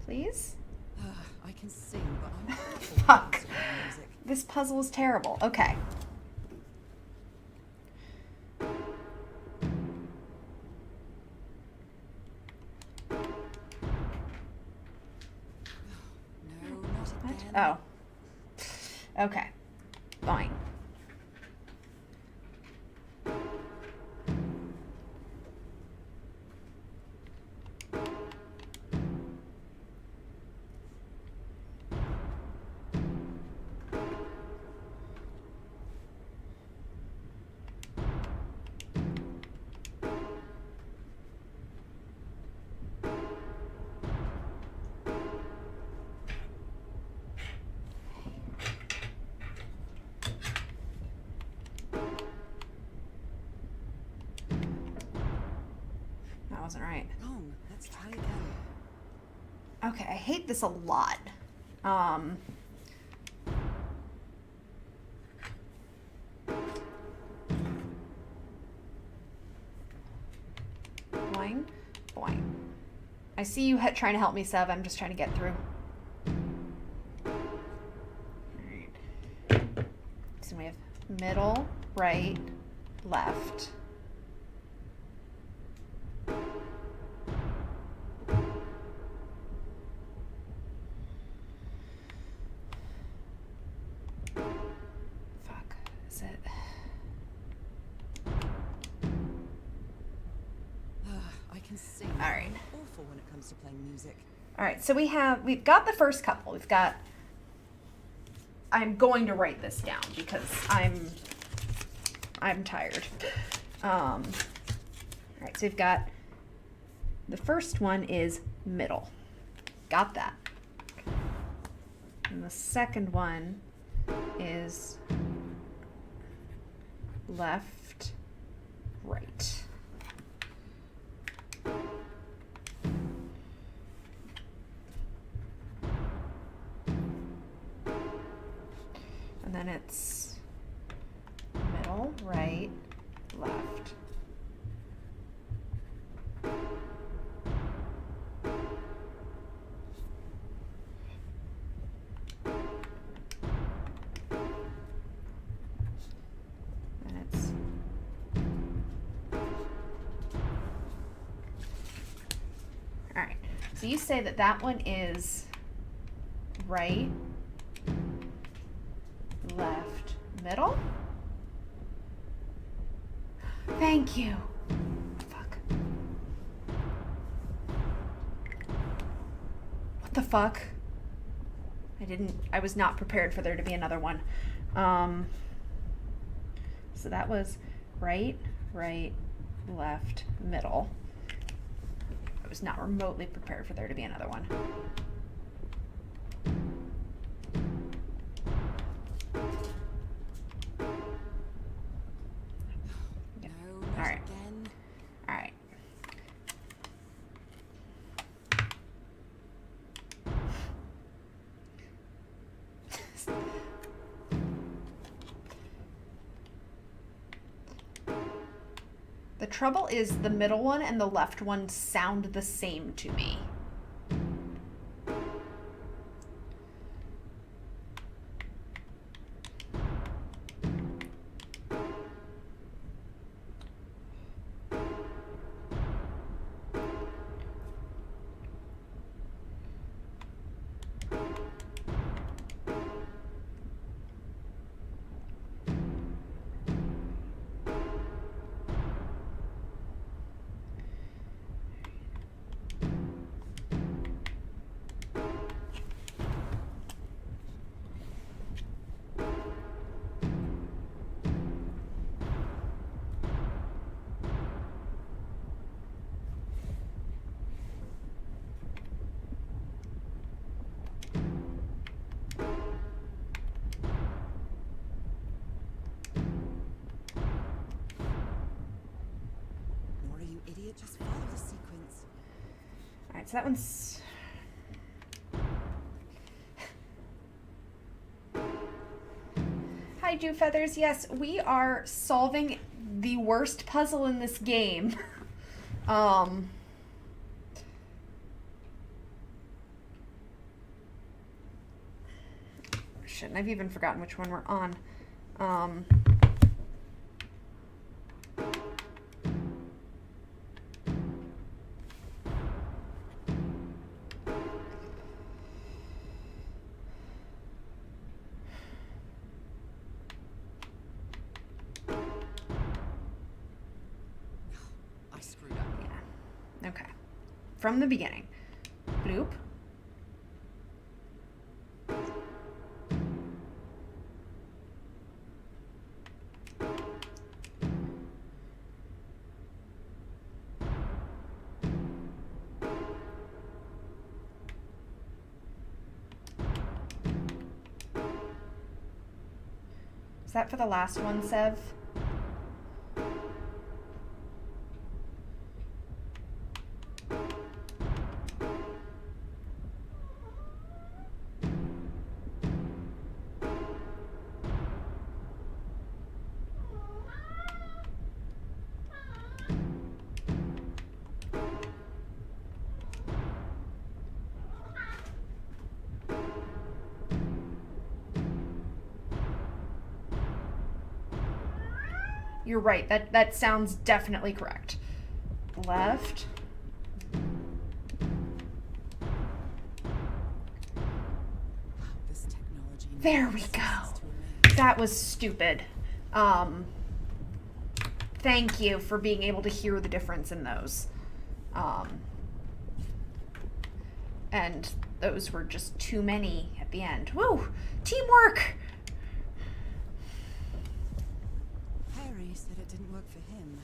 Please? I can sing, but I'm awful when it Fuck. comes to playing music. This puzzle is terrible. Okay. No, not What? again. Oh. Okay. Fine. That wasn't right. Wrong. Let's try again. Okay, I hate this a lot. Boing, boing. I see you trying to help me, Sev. I'm just trying to get through. Alright. So we have middle, right, left. Fuck. Is it? I can sing. All right. I'm awful when it comes to playing music. All right, so we've got the first couple. We've got, I'm going to write this down because I'm tired. All right, so we've got, the first one is middle. Got that. And the second one is left, right. And then it's middle, right, left. And it's all right. So you say that that one is right, left, middle. Thank you. Fuck. What the fuck? I was not prepared for there to be another one. So that was right, left, middle. I was not remotely prepared for there to be another one. No, All not right. again. All right. The trouble is the middle one and the left one sound the same to me. Nora, you idiot, just follow the sequence. All right, so that one's... Hi, Dew Feathers. Yes, we are solving the worst puzzle in this game. Shit, and I've even forgotten which one we're on. I screwed up. Yeah. Okay. From the beginning. Bloop. Is that for the last one, Sev? You're right. That sounds definitely correct. Left. This technology There we never go. ceases to amaze. That was stupid. Thank you for being able to hear the difference in those. And those were just too many at the end. Woo! Teamwork! Harry said it didn't work for him,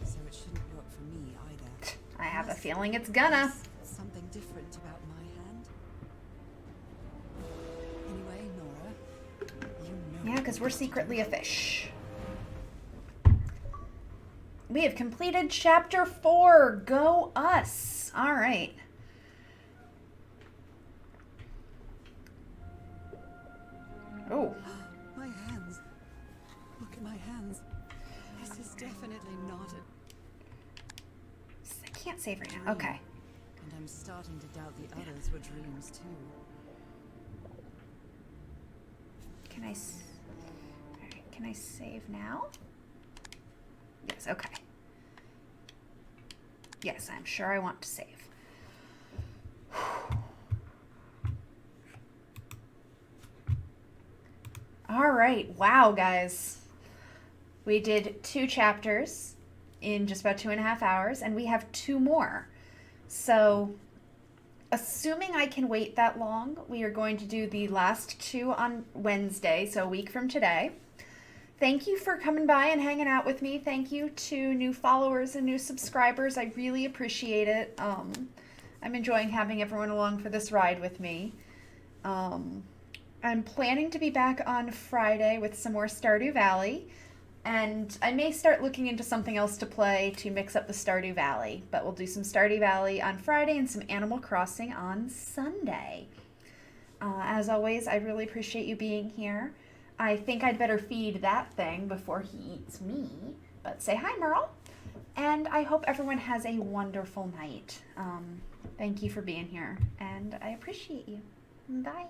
so it shouldn't work for me either. I have a Unless feeling it's gonna. there's something different about my hand. Anyway, Nora, you know. Yeah, because we're secretly a fish. We have completed chapter 4. Go us. All right. Oh. My hands. Look at my hands. This is definitely not a... I can't save right now. Okay. And I'm starting to doubt the others were dreams too. Can I... Alright, can I save now? Yes, okay. Yes, I'm sure I want to save. Alright, wow, guys. We did 2 chapters in just about 2.5 hours, and we have 2 more. So, assuming I can wait that long, we are going to do the last 2 on Wednesday, so a week from today. Thank you for coming by and hanging out with me. Thank you to new followers and new subscribers. I really appreciate it. I'm enjoying having everyone along for this ride with me. I'm planning to be back on Friday with some more Stardew Valley, and I may start looking into something else to play to mix up the Stardew Valley, but we'll do some Stardew Valley on Friday and some Animal Crossing on Sunday. As always, I really appreciate you being here. I think I'd better feed that thing before he eats me, but say hi, Merle, and I hope everyone has a wonderful night. Thank you for being here, and I appreciate you. Bye.